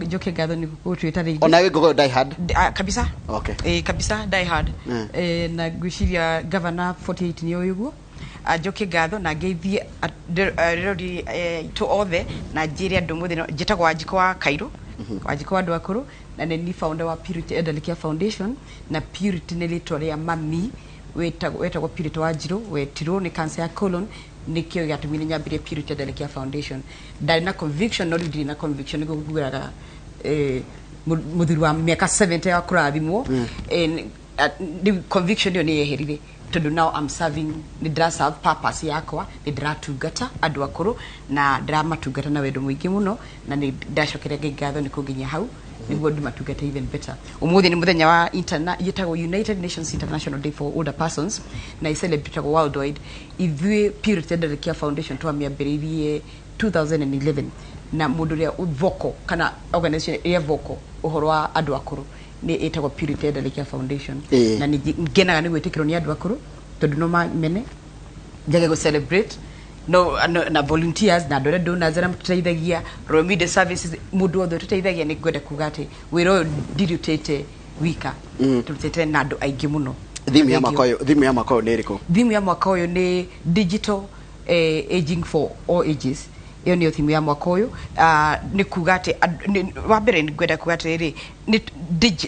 njoke ngatho nĩ gũtwĩta rĩngĩ ona wĩ Ngogoyo Die Hard kabisa kabisa Die Hard na ngwĩciria governor 48 nĩ ũyuguo njoke ngatho na ngeithie rĩrori to othe na njĩre andũ mũthĩ njĩtagwo Wanjikũ wa Kairũ Wanjikũ wa andũ akũrũ na nĩ founder wa Purity Elderly Care Foundation na Purity nĩ rĩtwa rĩa mami wetagwo Purity wa Njirũ wetirwo nĩ cancer ya colon nikio gĩatũmire nyambĩrĩrie Purity Elderly Care Foundation ndarĩ na conviction no ndirĩ na conviction nĩguo ngũgũraga mũthuri wa mĩaka 70 ya kũrathimwo conviction ĩyo nĩ yeherire tondu now I'm serving ni ndra serve purpose yakwa ni ndra tungata andu akuru na ndra matungata na wendo muingi muno na ni ndacokere ngatho ni kunginya hau niguo ndi matungata even better umuthi ni muthenya wa yetagwo United Nations International Day for Older Persons na celebrate worldwide ithui Purity Elderly Care Foundation twamiambĩrĩirie 2011 na mundu ria vocal kana organization ya vocal uhoro wa andu akuru ni etagwo Purity Elderly Care Foundation na ni ngenaga ni gwitikirwo ni andu akuru tondu no mene njage go celebrate na volunteers na ndore donors na mtuteithagia Royal Media Services mundu othe tuteithagia ni ngwenda kuga ati wira uyu ndirutete wika turutete na andu aingi muno thimu ya mwaka uyu ni iriku thimu ya mwaka uyu ni digital aging for all ages iyo ni thimu ya mwaka uyu ni kuga ati wa mbere ni ngwenda kuga ati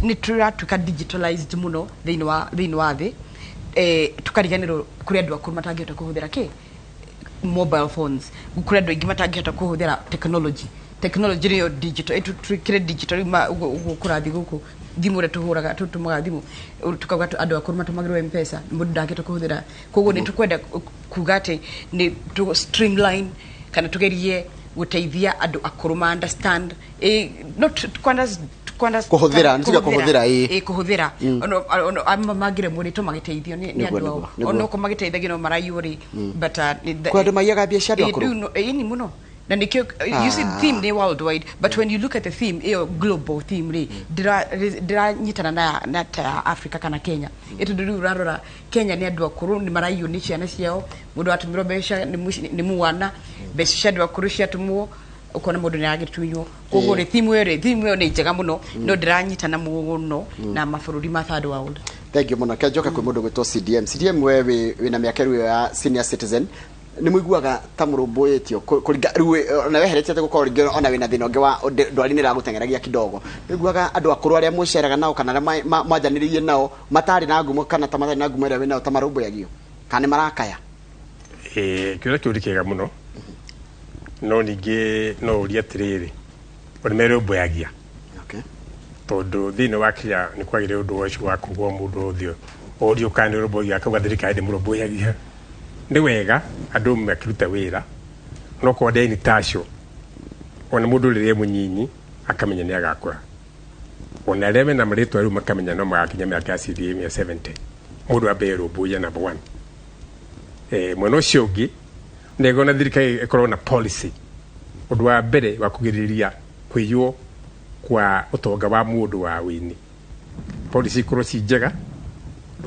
ni turatuka digitalized muno thiini wa thi tukariganirwo kuri andu akuru matangihota kuhuthira mobile phones kuri andu aingi matangihota kuhuthira technology niyo digital tukire digital kurathi guku thimu ria tuhuraga tutumaga thimu tukauga andu akuru matumagirwo M-Pesa mundu ndangihota kuhuthira koguo ni tukwenda kuga ati ni tu streamline kana tugerie guteithia andu akuru ma understand not kuhuthira ntiga kuhuthira kuhuthira ono amma magire muri to magiteithio ni andu ono ko magiteithagio no marayuri but kwa andu mayaga biashara akuru ni muno na nikyo you see theme ni worldwide but when you look at the theme global theme dira nyitana na ta Africa kana Kenya eto ndiru rarora Kenya ni andu akuru ni marayu ni ciana ciao mundu atumiro besha ni muwana besha andu akuru ciatumwo ukona mundu ni agitunywo koguo ri theme yo ni njega muno no ndiranyitana muno na mabururi ma third world. Thank you muno kajoka kwi mundu gwitwo CDM wewe wina miaka riu ya senior citizen ni muiguaga ta murumbuitio kuringa riu na weheretie gukorwo ringi ona wina thina ungi wa ndwari ni ragutengeragia kidogo muiguaga andu akuru aria muceraga nao kana mwajaniririe nao matari na ngumo kana ta matari na ngumo ria wina ta marumbuagio kana marakaya kiura kiurikega muno no ningi no uria atiriri oni merumbuagia tondu thini wa kinya ni kwagire undu ucio wa kugwo mundu uthio urio kandi rumbuagia akauga thirikari ndi murumbuagia ni wega andu makiruta wira no ko ndeni tacio ona mundu riria munyinyi akamenya ni agakura ona reme na mritwa riu makamenya no magakinya miaka CDM ya 70 mundu abe rumbuya number 1 mwana ucio ungi nego na thirikari ikorwo na policy undu wa mbere wa kugiriria kwiywo kwa utonga wa mundu wa wini policy kuro si njega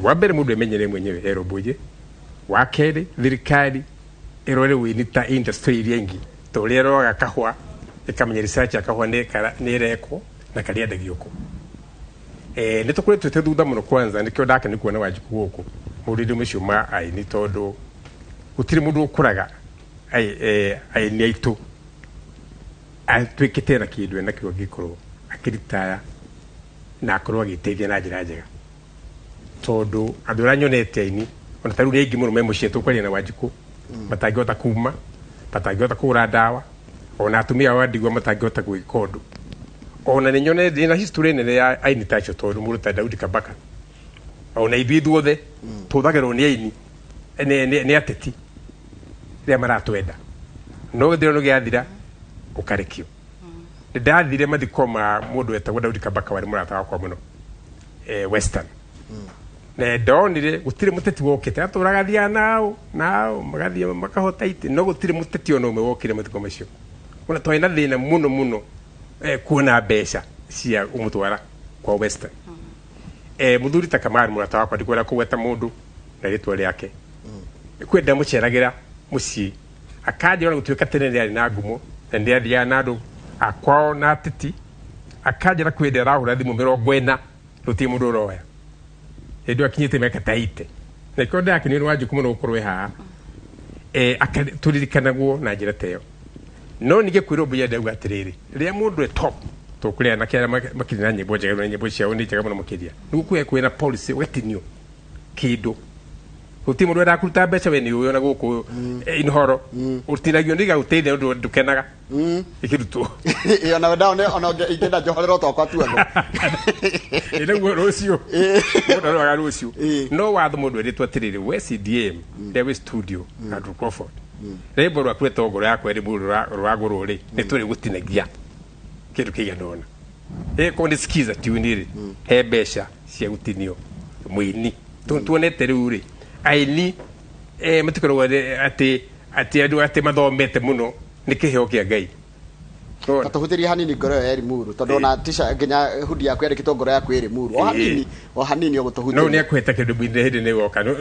wa mbere mundu emenyere mwenyewe erobuje wa keri thirikari irore wini ta industry iria ingi torero gakahwa ikamenya research akahwa ne reko na karia dagioko nitukuretwe te thutha muno kwanza nikyo ndake ni kuona Wanjiku guku muridi mucio ma ai ni tondu gutiri mundu ukuraga ai ni aitu atwikite na kindu na kyo gikoro akiritaya na akorwo agiteithia na njira njega tondu andura nyonete aini ona taru ni ingi muno memo cietu kwaria na Wanjiku matangihota kuma matangihota kura dawa ona atumia wa ndigwa matangihota gwika undu ona ni nyone ndina history nene ya aini tacho tondu mundu ta Daudi Kabaka ona ithuĩ othe tuthagerwo ni aini ni ateti ria maratwenda no thiro no giathira ukarikio ndathire mathiko ma mundu etagwo Daudi Kabaka wari murata wakwa muno Western ne ndonire gutire muteti wokite aturaga thia nao magathie makahota ite no gutire muteti ono umwe wokire mathiko macio ona twaina thina muno kuona mbeca cia umutwara kwa Western muthuri ta Kamari murata wakwa ndikwera kuweta mundu na ritwa riake kwenda muceragira mucii akaje ona gutwika tene ari na ngumo na ndiathia na andu akwao na titi akajira kwendera hura thimu 40 ruti mundu roya ndio akinyite meka taite na koda yake ni Wanjiku muno ukorwe ha akaturikanagwo na njira teyo no nige kwiro buya ndauga atiriri ria mundu e top to kuria na kera makirina nyimbo njega na nyimbo cia undi njega muno mukiria nukuye kwina policy wetinio kido uti mundu era kuruta mbeca we ni uyo na guku inhoro utinagio ndiga uteithia ndu ndukenaga ikirutu iyo na wenda ona ingenda johorero to kwa tuago ile ngo rocio mundu wa rocio no watho mundu eritwa tiriri we CDM there is studio na Crawford rebo rwa kweta ngoro yakwa ri mundu rwa ngoro ri ni turi gutinagia kindu kiganona ko ni skiza tiuniri he mbeca cia gutinio mwini tuonete riu ri aini matikoro ati andu ati mathomete muno ni kiheo kia Ngai Katuhutiria hanini ngoro ya Muru tondu na tisha nginya hudi yaku yerikitwo ngoro yaku iri Muru o hanini ogutuhutia no ni akweta kindu binde hindi ni woka no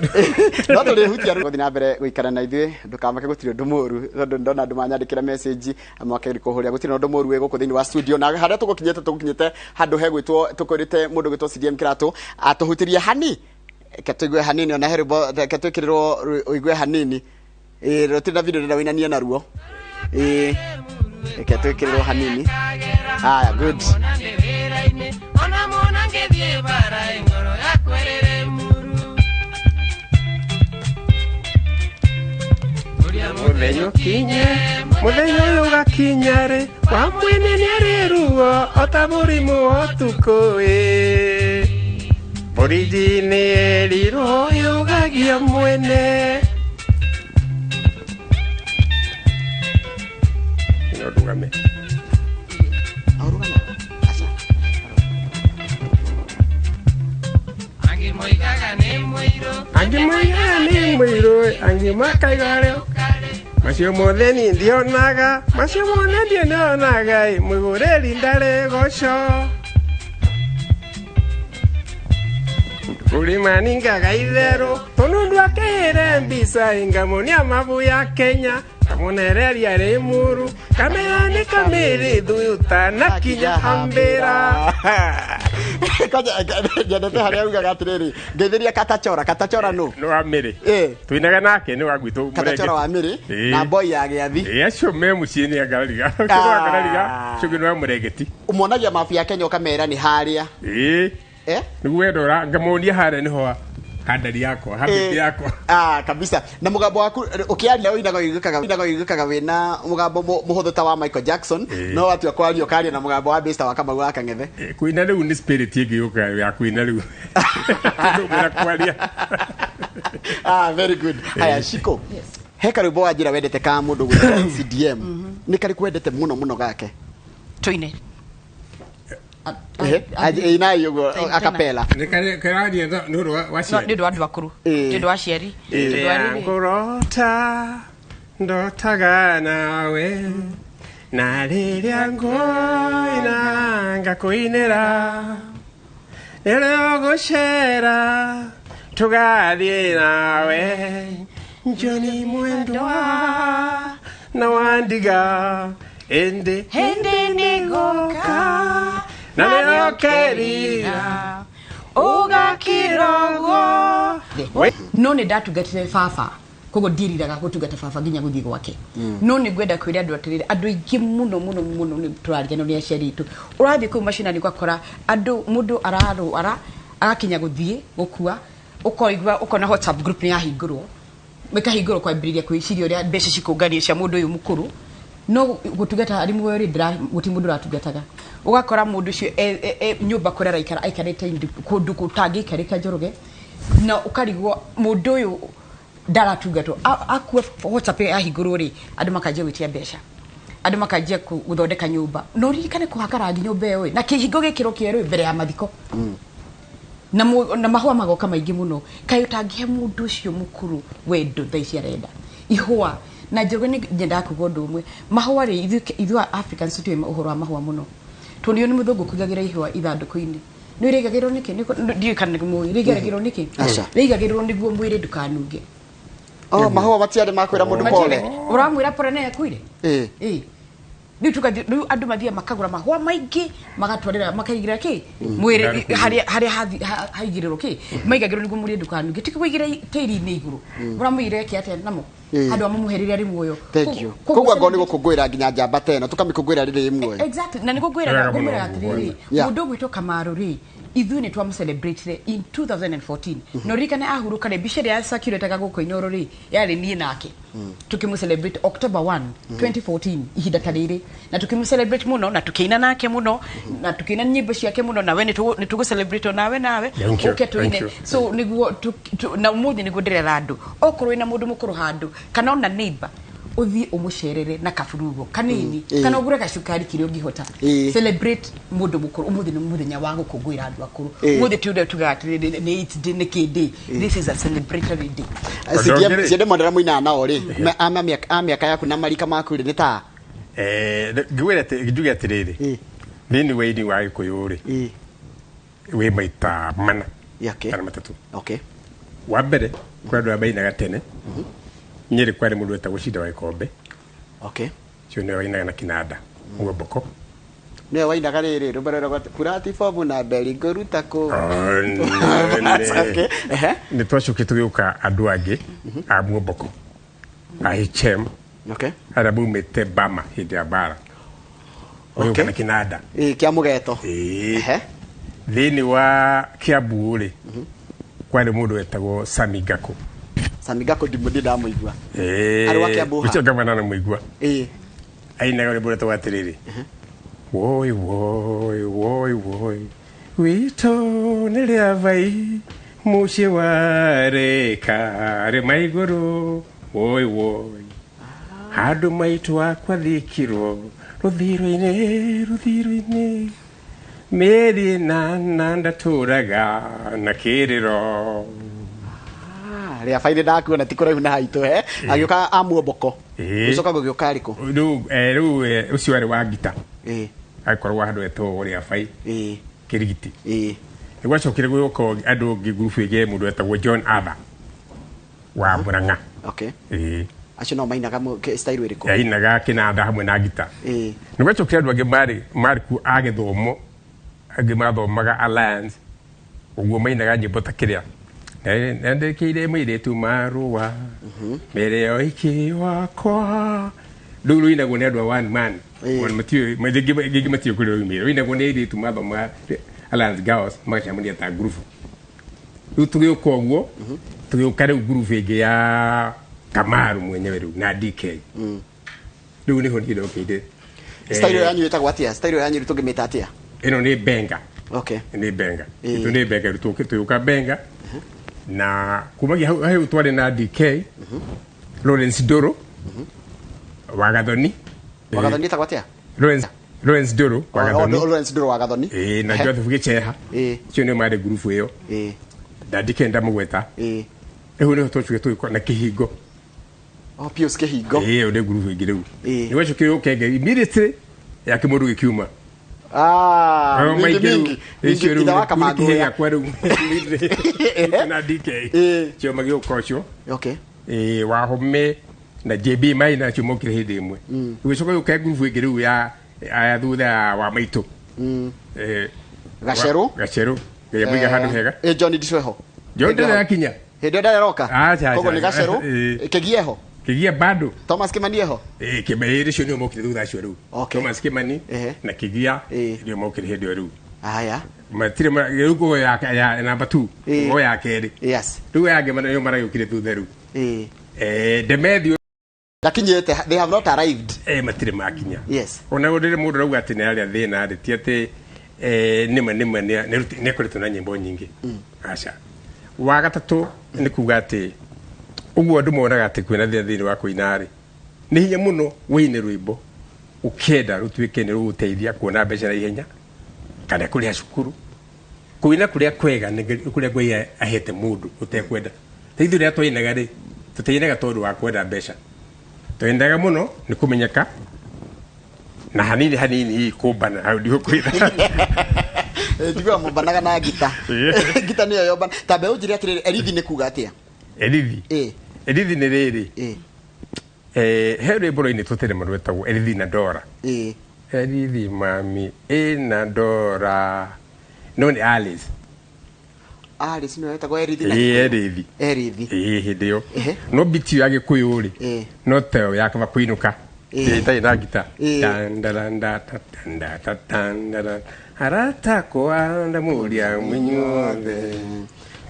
tuli hutia guthi na mbere guikara na ithuĩ ndukamake gutiri undu muru tondu ndona andu manyandikira message amake kuhuria gutiri undu muru we guku thini wa studio na haria tugukinyete handu he gwitwo tukurite mundu gwitwo CDM Kĩratu atuhutiria hani katugwe hanini ona heribo katwikiriro uigwe hanini rotina video nda winania naruo katwikiriro hanini haya good ona mona ngethie bara ngoro yakwerere muru muthenya uyu gakinyare wa mwene ni ariruo otamurimu otuko Origine liro yogagia mwene Nodugame Aurugame asa Angi moigaga ni mwiro angi makaigare Masio modeni ndionaga Masio modeni ndionaga Mwigureli ndare gosho Ulimani ngaga idero Tonundu akere mbisa Ingamoni amabu ya Kenya Kamonereria ya Muru Kamera ni kamiri Duyuta na kinya hambera Janete haria uga gatiriri Ngetheria katachora no amiri Tuinaga nake ni wagwitu katachora wa amiri Na boy ya giathi acio me muciini agariga Agariga Cugino wa muregeti Umonagia mafu ya Kenya Kamera ni haria Niguwe ndora ngamonia hare niho handari yako habibi yako kabisa na mugambo waku ukiaria uinaga igikaga wina mugambo muhuthu ta wa Michael Jackson no watu akwario karia na mugambo wa Besta wa Kamau aka Ng'ethe kuina riu ni spirit yegi yuka ya kuina riu ndumura kwaria very good haya shiko heka rwimbo wa njira wendete ka mundu gwa CDM ni kari kwendete muno gake Toine ina yugo akapela nikaradia nuru washeri ndio watu wakuru ndio washeri ngorota ndotaga nawe na lilia ngoina ngakuinira nero gushera tugathie nawe njoni mwendwa na wandiga ende nigoka na nero kerira ugakirogo no nä ndatugatire baba koguo ndiriraga gutugata baba nginya guthii gwake no nä ngwenda kwä ra andå atä andå aingä muno nä tå rariria no nä aciari itå å rathiä kå u macinani gwakora andå må ndå ararwara agakinya guthii gukua ukoigua ukona WhatsApp group nä yahingå rwo mä kahingå rwo kwambä rä ria kwä ciria å rä a mbeca cikånganie cia må ndå å yå må kå rå no gutugata ari muoyo ri guti mundu ratugataga ugakora mundu cio nyumba kure raikara aikarite kundu kutangikarika njoroge na ukarigwo mundu uyu ndaratugatwo akua WhatsApp ahingurwo ri andu makanjia gwitia mbeca andu makanjia guthondeka nyumba no ririkane kuhaka rangi nyumba iyo na kihingo gikiro kieru mbere ya mathiko na mahua magoka maingi muno kayo tangihe mundu ucio mukuru wendo thaici arenda ihua na jogo ni njenda kugondo umwe mahua ri ithu Africans tuwe uhoro wa mahua muno tonio ni muthungu kugagira ihua ithanduku-ini ni rigagirwo niki ndiye kana mu rigagirwo niki rigagirwo niguo mwire ndukanunge mahua matiare makwira mundu pole uramwira pole na yakuire ni tukathi andu mathia makagura mahua maingi magatwarira makaigira ki mwire hari haigiriro ki maigagirwo niguo mwire ndukanunge tikwigira tiri ni iguru uramwire ki atia namo andu amumuherire ari muoyo thank you kugwa ngoni gukugwira nginya njamba tena tukamikugwira riri imwe exactly na nikugwira ngumira atiriri mundu gwito Kamaru ri ithu ni twa celebrate in 2014 no rikane ahuruka ne bishiri ya circulate guko inoro ri yari nie nake tukimu celebrate October 1 2014 ihinda tariri na tukimu celebrate muno na tukina nake muno na tukina nyimbo ciake muno na we ni tugo celebrate nawe uke tuine so niguo na umuthi niguo ndirera andu okorwo ina mundu mukuru handu kana ona neighbor uthi umucerere na kafurugo kanini kana ugure gacukari kiri ungihota celebrate mundu mukuru umuthi ni muthenya wa gukungwira andu akuru umuthi tude tugatire ni it's day ni kidi this is a celebratory day CDM mondera muina nao ri amiaka yaku na marika maku ri ni ta ngijuge atiriri thini wa ini wa Gikuyuri we maita mana kana matatu wa mbere kwa andu abainaga tene nyeri kwari mundu etagwo Shida wa Ikombe cio nä wainaga na kinanda Muomboko nä wainaga rä rä rå mberero kuratibomu na mberi ngåruta kå nä twacokä tå gä å ka andå angä a Muomboko a HM arä a maumä te Bama hä ndä ya mbara å na kinanda kä a må geto thä inä wa Kiambu rä kwarä må ndå etagwo Samigako Samigako ndimudi ndamuigua ari wa Kiambu ha gavana na muigua ainaga ni bora twatiriri woi wito nile avai mushi ware kare maigoro woi hadu maitu akwa thikiro ruthiro-ine meri nanda turaga na kiriro ria faide ndakuona tikura na haitu agioka Muomboko ucoka gugioka riko riu ucio ari wa ngita akorwo handu eto ria fai kirigiti ni gwacokire guko andu group ige mundu etagwo John Arthur wa Murang'a acio no mainaga style iriko ainaga kinanda hamwe na ngita ni gwacokire andu angi mari ku agithomo angi mathomaga Alliance uguo mainaga nyimbo ta kiria nende kire mwire tu marua mere oiki wakwa nduru ina gone andwa one man matio magigi matio kuri mere ina gone ire tu mathoma Alliance Girls machamunia ta group tugiyo koguo tugiyo kare group ige ya Kamaru mwenyewe na DK riu ni honi ndo kide style yanyu itagwa atia style yanyu tungimita atia ino ni benga ni benga itu ni benga tuka benga na kumagia hayo twale na DK Lawrence Doro Wagathoni takwatia Lawrence Doro Wagathoni na Joseph Gicheha cio nä marä ngurubu ä yo ndandike ndamũgweta ehu nä tåcuge tå na kĩhingo Pius Kĩhingo ĩyo nĩ ngurubu ĩngĩ rĩu nĩ wacoke ũkenge immediately yake mũndũ gĩkiuma mingi itawaka magoya kwa rĩu na DK cio magĩũka ũcio wahome na JB mai na cio mokire hĩndĩ ĩmwe gũcoka gũka nguvu ĩngĩ rĩu ya thutha wa maitũ gaceru ya mwiga handu hega John Dicweho John ndakinya hĩndĩ ndaroka koguo nĩ gaceru kĩgieho kigia bado Thomas Kimani eho kĩmehĩrĩ cio nĩ mokire thutha cio rĩu Thomas Kimani na kigia nĩ mokire hĩndĩ ĩyo rĩu aya matire rĩu ya number 2 ngo ya kerĩ yes rĩu yake nĩ maragĩũkire thutha rĩu Demethio lakinyete they have not arrived matire makinya yes ona ndire mũndũ rauga atĩ nĩ arĩa thĩna arĩ ti atĩ nĩma nĩ kũrĩtwo na nyĩmbo nyingĩ aca wa gatatũ nĩ kuga atĩ ũguo andũ monaga atĩ kwĩna thĩna wa kũina rĩ nĩ hinya mũno wĩine rwĩmbo ũkenda rũtuĩke nĩ rũgũteithia kuona mbeca na ihenya kana kũrĩha cukuru kũina kũrĩa kwega nĩ kũrĩa Ngai ahete mũndũ ũtekwenda teithio rĩa twainaga rĩ tũteinaga tondũ wa kwenda mbeca twendaga mũno nĩ kũmenyeka na hanini kũmbana hau ndio kwĩna ndigwa mũmbanaga na gita gita nĩyo yombana tambe ũnjire atĩrĩrĩ Erithi nĩ kuga atĩa Erithi nĩ rĩrĩ he rwĩmbo-inĩ tũtere mũndũ wetagwo Erithi na Dora Erithi mami na Dora no nĩ Alice nĩ wetagwo Erithi Erithi hĩndĩ ĩyo no biti ya Gĩkũyũ rĩ no teo ya kaba kũinũka ĩtarĩ na gita tandaranda tatanda tatanda harata kwanda mũria mwinyothe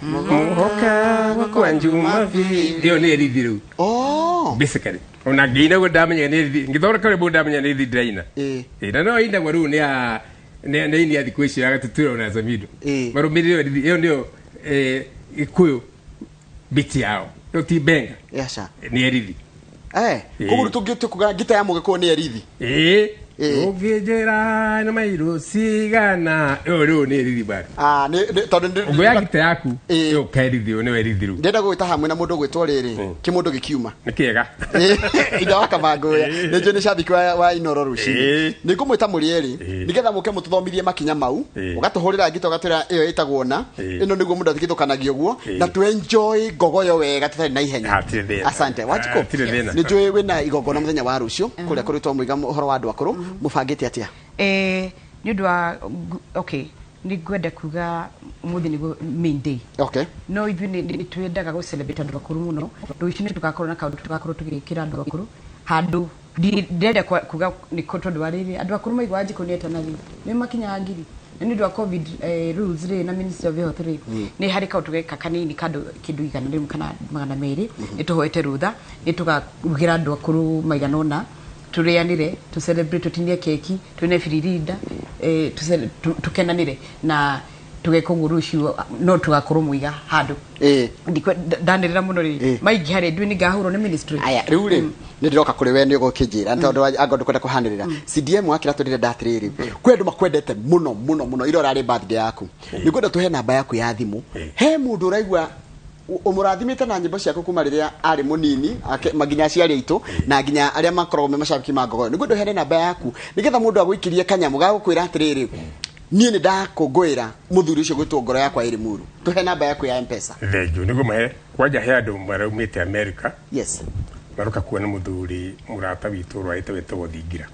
muhoka kwa njuma video nĩ Erithi rĩu basically ona ngĩina gũ ndamenya nĩ Erithi ngĩthondeka rwĩmbo ndamenya nĩ Erithi ndĩraina na no ĩndagwo rĩu nĩ ini ya thikũ icio ya gatutura na Zamido marũmĩrĩre Erithi ĩyo nĩyo Gĩkũyũ biti yao no ti benga nĩ Erithi koguo tũngĩtuĩka gita ya Mũgĩkũyũ nĩ Erithi ũngĩnjĩra na mairo cigana rĩu nĩ Erithi bado tondũ ũngũ ya gita yaku ũka Erithi nĩ Erithi rĩu ndenda gwĩta hamwe na mũndũ gwĩtwo rĩrĩ kĩmũndũ gĩkiuma nĩ kĩega ida waka magoya nĩnjũ nĩ shabiki wa Inoro rũcinĩ nĩ ngũmwĩta mũrĩ erĩ nĩgetha mũke mũtũthomithie makinya mau ũgatũhũrĩra ngita ũgatwĩra ĩyo ĩtagwo na ĩno nĩguo mũndũ athikithũkanagia ũguo na tu enjoy gogoyo wega tũtarĩ na ihenya asante wachiko nĩnjũĩ wĩna igongona mũthenya wa rũciũ kũrĩa kũrĩtwo mũiga ũhoro wa andũ akũrũ mũbangĩte atĩa nĩ ũndũ wa okay ni gwenda kuga umuthi ni main day no ithuĩ nĩ twendaga gũ celebrate andũ akũrũ mũno rũciũ nĩ tugakorwo na kaũndũ tugakorwo tũgĩkĩra andũ akũrũ handũ ndĩrenda kuga nĩ tondũ wa rĩrĩ andũ akũrũ maigua njiko nĩ etanagi nĩ makinyaga ngiri na nĩ ũndũ wa covid rules rĩ na ministry of health rĩ nĩ harĩ kaũndũ geka kanini kĩndũ igana rĩmwe kana magana merĩ nĩ tũhoete rũtha nĩ tũkarugĩra andũ akũrũ maigana ũna tũrĩanĩre tu celebrate tũtinie keki twĩne firirinda tukenanire na tugeka ũguo rũciũ no tugakorwo mũiga handũ ndanĩrĩra mũno rĩ maingĩ harĩ ndui nĩ ngahũrwo nĩ ministry aya rĩu rĩ nĩ ndĩroka kũrĩ we nĩ ũgũkĩnjĩra tondũ anga ndũkwenda kũhanĩrĩra CDM wa Kĩratu ndĩrenda atĩrĩrĩ kwĩ andũ makwendete mũno ira ũrarĩ birthday yaku nĩ kwenda tũhe namba yaku ya thimũ he mũndũ ũraigua umurathimite na nyimbo ciaku kuma riria ari munini maginya ciari aitũ na nginya aria makoragwo me macabiki ma ngogoyo niguo nduhere namba yaku nigetha mundu agwikirie kanyamu ga gukwira atiriri nie ni ndakungwira muthuri ucio gwitwo ngoro yakwa iri muru tuhe namba yaku ya M-Pesa thenju niguo mahe kwanja he andu maraumite America yes maruka kuona muthuri murata witu rwaite wetwo Thingira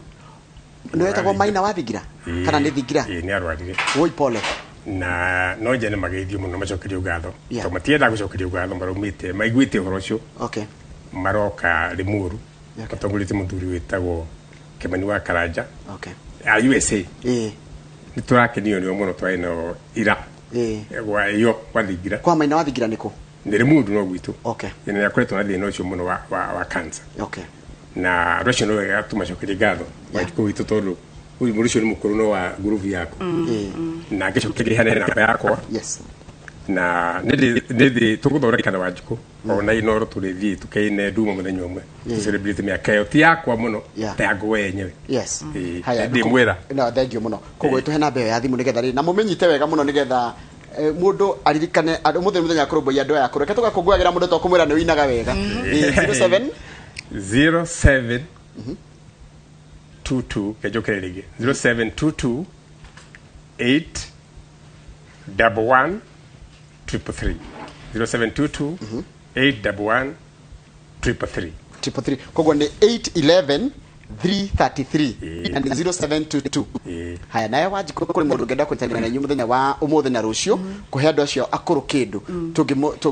ndio wetagwo Maina wa Thingira kana ni Thingira ni arwarire woi pole na no njane mageithio muno macokerio ngatho to matienda gucokerio ngatho marumite maiguite uhoro ucio maroka Limuru atongorite muthuri wetagwo Kimani wa Karanja USA ni turakenio ni muno twaino ira gwa yo kwa Thingira kwa Maina wa Thingira niko ni Limuru no gwitu ni yakoretwo na thina ucio muno wa cancer na rũciũ no wega tumacokerie ngatho waitũ gwitu tondu uyu murucio ni mukuru no wa groove yako na ngicokerie hane namba yakwa na nidi tuguthondeka na Wanjikũ ona Inoro turithie tukaine nduma muthenya umwe celebrate miaka yo ti yakwa muno ta yangu wenyewe haya ndi mwira no thank you muno koguo tuhe namba ya thimu nigetha ri na mumenyite wega muno nigetha mundu aririkane muthenya kurumbo ya ndoya kureka tugakungwagira mundu tokumwira ni winaga wega 07 22 kejokererige 0722 811 333 0722 811 333 kogo ni 811 333 and 0722 haya naye wajiko kuri mundu ngenda kwitana na nyu muthenya wa umuthi na rucio kuhe andu acio akuru kindu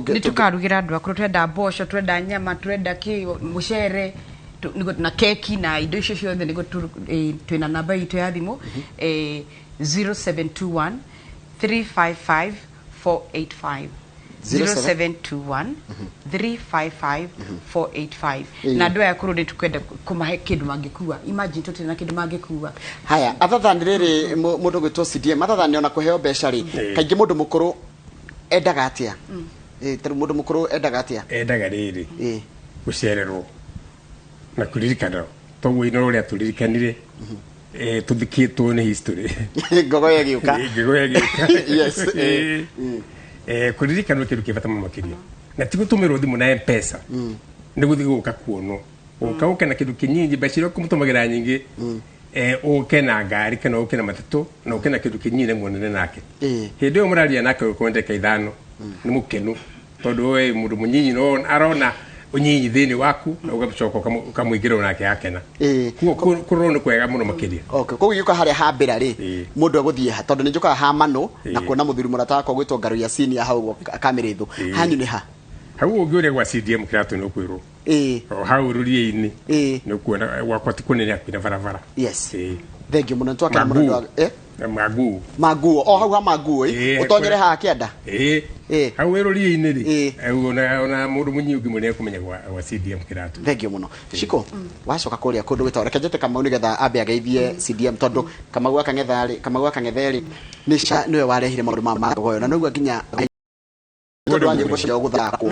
ni tukarugira andu akuru twenda mboco twenda nyama twenda ki mucere nigo na keki na indo icio ciothe nigo twina namba itu ya thimu 0721 355 485 0721 355 485 na andu aya kuru ni tukwenda kumahe kindu mangikua imagine tutina kindu mangikua haya athathani riri mundu gwitwo CDM athathani ona kuheo mbeca ri kaingi mundu mukuru endaga atia taru mundu mukuru endaga riri gucererwo na kuririkana toguo ino ria turirikanire tuthikitwo ni history ngogo yagiuka yes kuririkana kindu kibata makiria na tigutumirwo thimu na M-Pesa niguthi guka kuono uka na kindu kinyingi bashiro kumutumagira nyingi uke na ngari kana uke na matatu na uke na kindu kinyingi monene nake hindi yo muraria nake ukwendeka ithano ni mukenu tondu we mundu munyinyi no arona unyinyi thini waku na ugacoka ukamwingira nake yakena kurone kwega muno makiria okay koguo yuka haria hambira ri mundu aguthie ha tondu ninjuka ha mano na kuona muthuri murata wako gwitwo ngaro ya senior hau kamera ithu hanyu ni ha hau ungiure gwa CDM Kĩratu no kwirwo hau rurie-ini no kuona wakwa tikunene akwina barabara yes thank you muno twakana muno magu hau ha magu utonyere ha kianda hau rurie-ini ri ona mundu munyiugi mune kumenya gwa CDM Kĩratu thank you muno shiko wacoka kuria kundu witwa rekejete kama ni getha ambe ageithie CDM tondu kama gwaka ngetheri niwe warehire maundu ma goyo na noguo nginya nyimbo cia guthako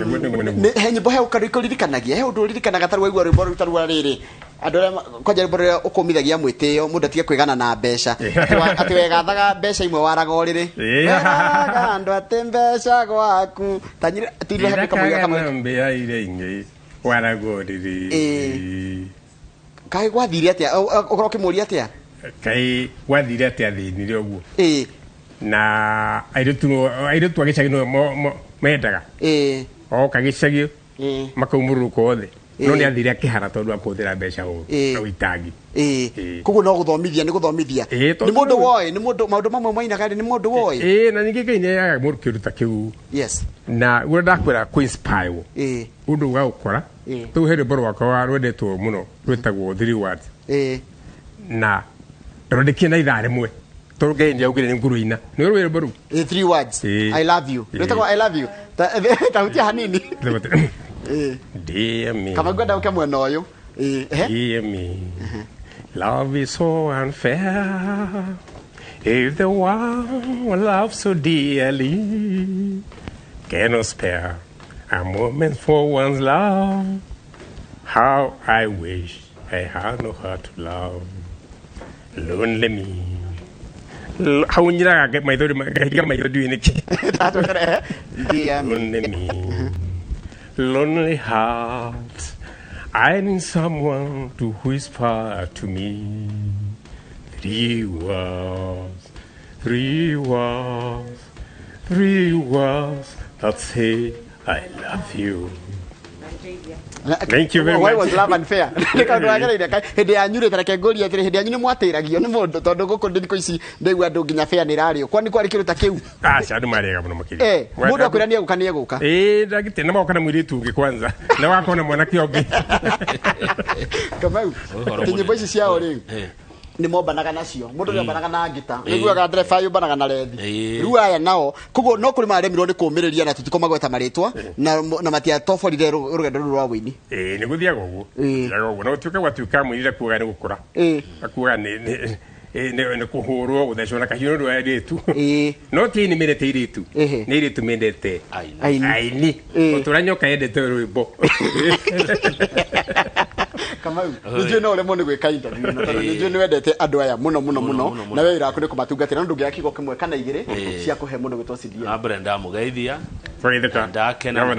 he nyimbo he ukaririkanagia he undu uririkanaga taru waigua rwimbo rutaru riri andu kwanja rwimbo ruria ukumithagia mwitio mundu atige kwigana na mbeca ati wegathaga mbeca imwe waraga riri andu ati mbeca gwaku tanyire tire he kamwe mbea ire ingi waraga riri kai gwathire atia ukoro kimuria atia kai gwathire atia thini uguo na airetu agicagino mendaga o kagicagio makaumuruka othe no ni athire akihara tondu akuthira mbeca na uitagi kugu no guthomithia ni guthomithia ni mundu woi ni mundu maundu mamwe mainaga ni mundu woi na ningi ngai ni yaga mundu kiruta kiu yes na ura ndakwira ku inspire undu wa ukora tu here boro wakwa rwendetwo muno rwetagwo 3 words na rondeki na ithare mwe toge ndia ugire nguruina ni rwero boru 3 words I love you letako I love you tautia hanini dear me kama gwenda uke mwena uyu dear me love is so unfair if the one loves so dearly cannot spare a moment for one's love how I wish I had no heart to love lonely me how nyira ga my do ni ki lonely heart I need someone to whisper to me 3 words 3 words 3 words that say I love you. Thank you very much. Why was love unfair? Nikandu agereire kai hindi ya nyure tareke ngori atire hindi anyu ni mwatiragio ni mundu tondu guku ndiko ici ndeigua andu nginya fair ni rario kwani kwari kiruta kiu andu marega muno makiri mundu akwirania gukania guka ndagite na mauka na mwiritu ungi kwanza na wakona mwana kiongi kamau nyimbo ici ciao riu ni mombanaga nacio mundu ni ombanaga na ngita niguaga driver yombanaga na rethi riu aya nao kugo no kuri maremirwo ni kumiriria na tutikomagweta maritwa na matia toforire rugendo rwa wini niguthiaga uguo no tuka watuka mwirira kuga ni gukura akuga ni kuhurwo guthecwo na kahiũ rwa iritu no ti ni mirete iritu ni iritu mendete aini uturanyoka endete rwimbo Kamau nijue no remo ni gwika interview na tondu nijue ni wendete andu aya muno na we ira kuri kumatungatira ndu ngia kigo kimwe kana igire cia kuhe mundu gwitwo CDM abere ndamugeithia ndakena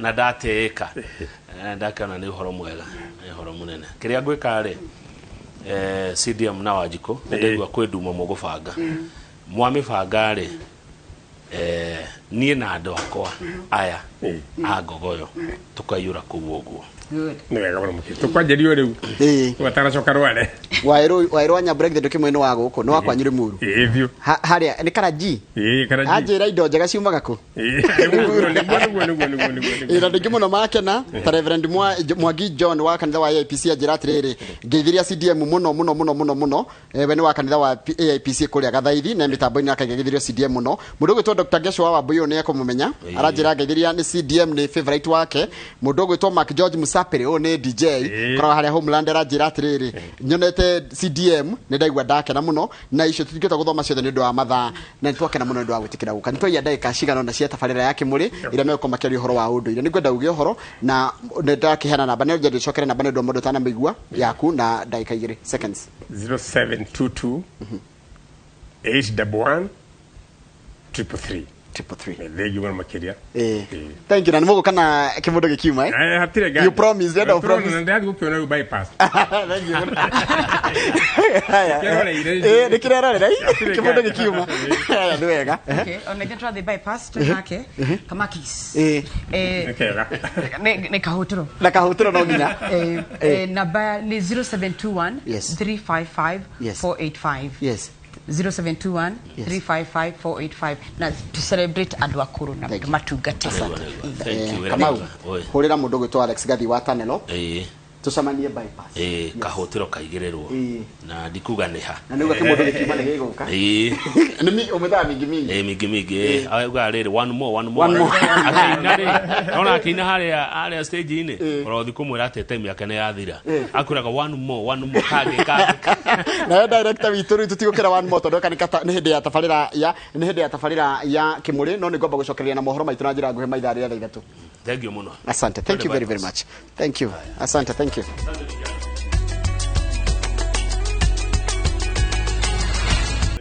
na ndateeka ndakena ni uhoro mwega ni uhoro munene kiria gwika ri CDM na wajiko ndigwa kwenduma mugubanga mwamibanga ri nie na andu akwa aya a ngogoyo tukaiyura kugu uguo ni wega muno muki tukwanjerio riu wataracoka rware wairu anya break the document wa guku no wakwa nyiri muru biu haria ni karaji karaji ajira indo njega ciumaga ku ira ndingi muno makena ta Reverend Mwangi John wa kanitha wa AIPC ajira atiriri ngeithiria CDM muno we ni wa kanitha wa AIPC kuria gathaithi na mitambo-ini akageithirio CDM muno mundu gwitwo Dr. Gesho wa Buyo ni ekumumenya arajira ngeithiria ni CDM ni favorite wake mundu gwitwo Mark George Musapere o ni DJ kora haria Homeland arajira atiriri nyonete CDM ni ndaigua ndakena muno na icio tutingita guthoma ciothe ni ndu wa mathaa na twakena muno ndu wa gwitikira guka nitwaia ndagika cigana na cia tabarira ya kimuri ira meko makiaria uhoro wa undu ira nigwenda ugie uhoro na ndakihana namba ne ndio ndicokere namba ne ndu mundu tana migua yaku na ndagika 2 seconds 0722 811 333 Thegi wana makiria. Thank you. Na nimugo kana kimundu gikiuma hatire gani. You promise, you promise. Na ndiathi gukiona bypass. Thank you. Haya. Nikirera rai. Kimundu gikiuma. Haya ni wega. Okay, onegetwa the bypass tunake kama kis. Nikera. Ne kahuturo. Na kahuturo no nginya. Namba ni 0721 355 485. Yes. 0721 355 485 na to celebrate andu akuru na matungata. Thank you. Kamau horera mundu gwitwa Alex Gathi wa Tanelo tucamanie bypass kahutiro kaigirerwo na ndikuga niha na niuga kimundu gikima ni giguka ni umethia mingi auga riri one more ona kina haria stage ini orothi kumwira ati time yake ni yathira akuraga one more kage na director witu ri tutigukira one more tondu kanikata ni hindi ya tabarira ya kimuri no ni ngomba gucokereria na mohoro maitu na njira nguhe maithari ya 3. Thank you muno. Asante. Thank you very much. Thank you. Asante. Thank you.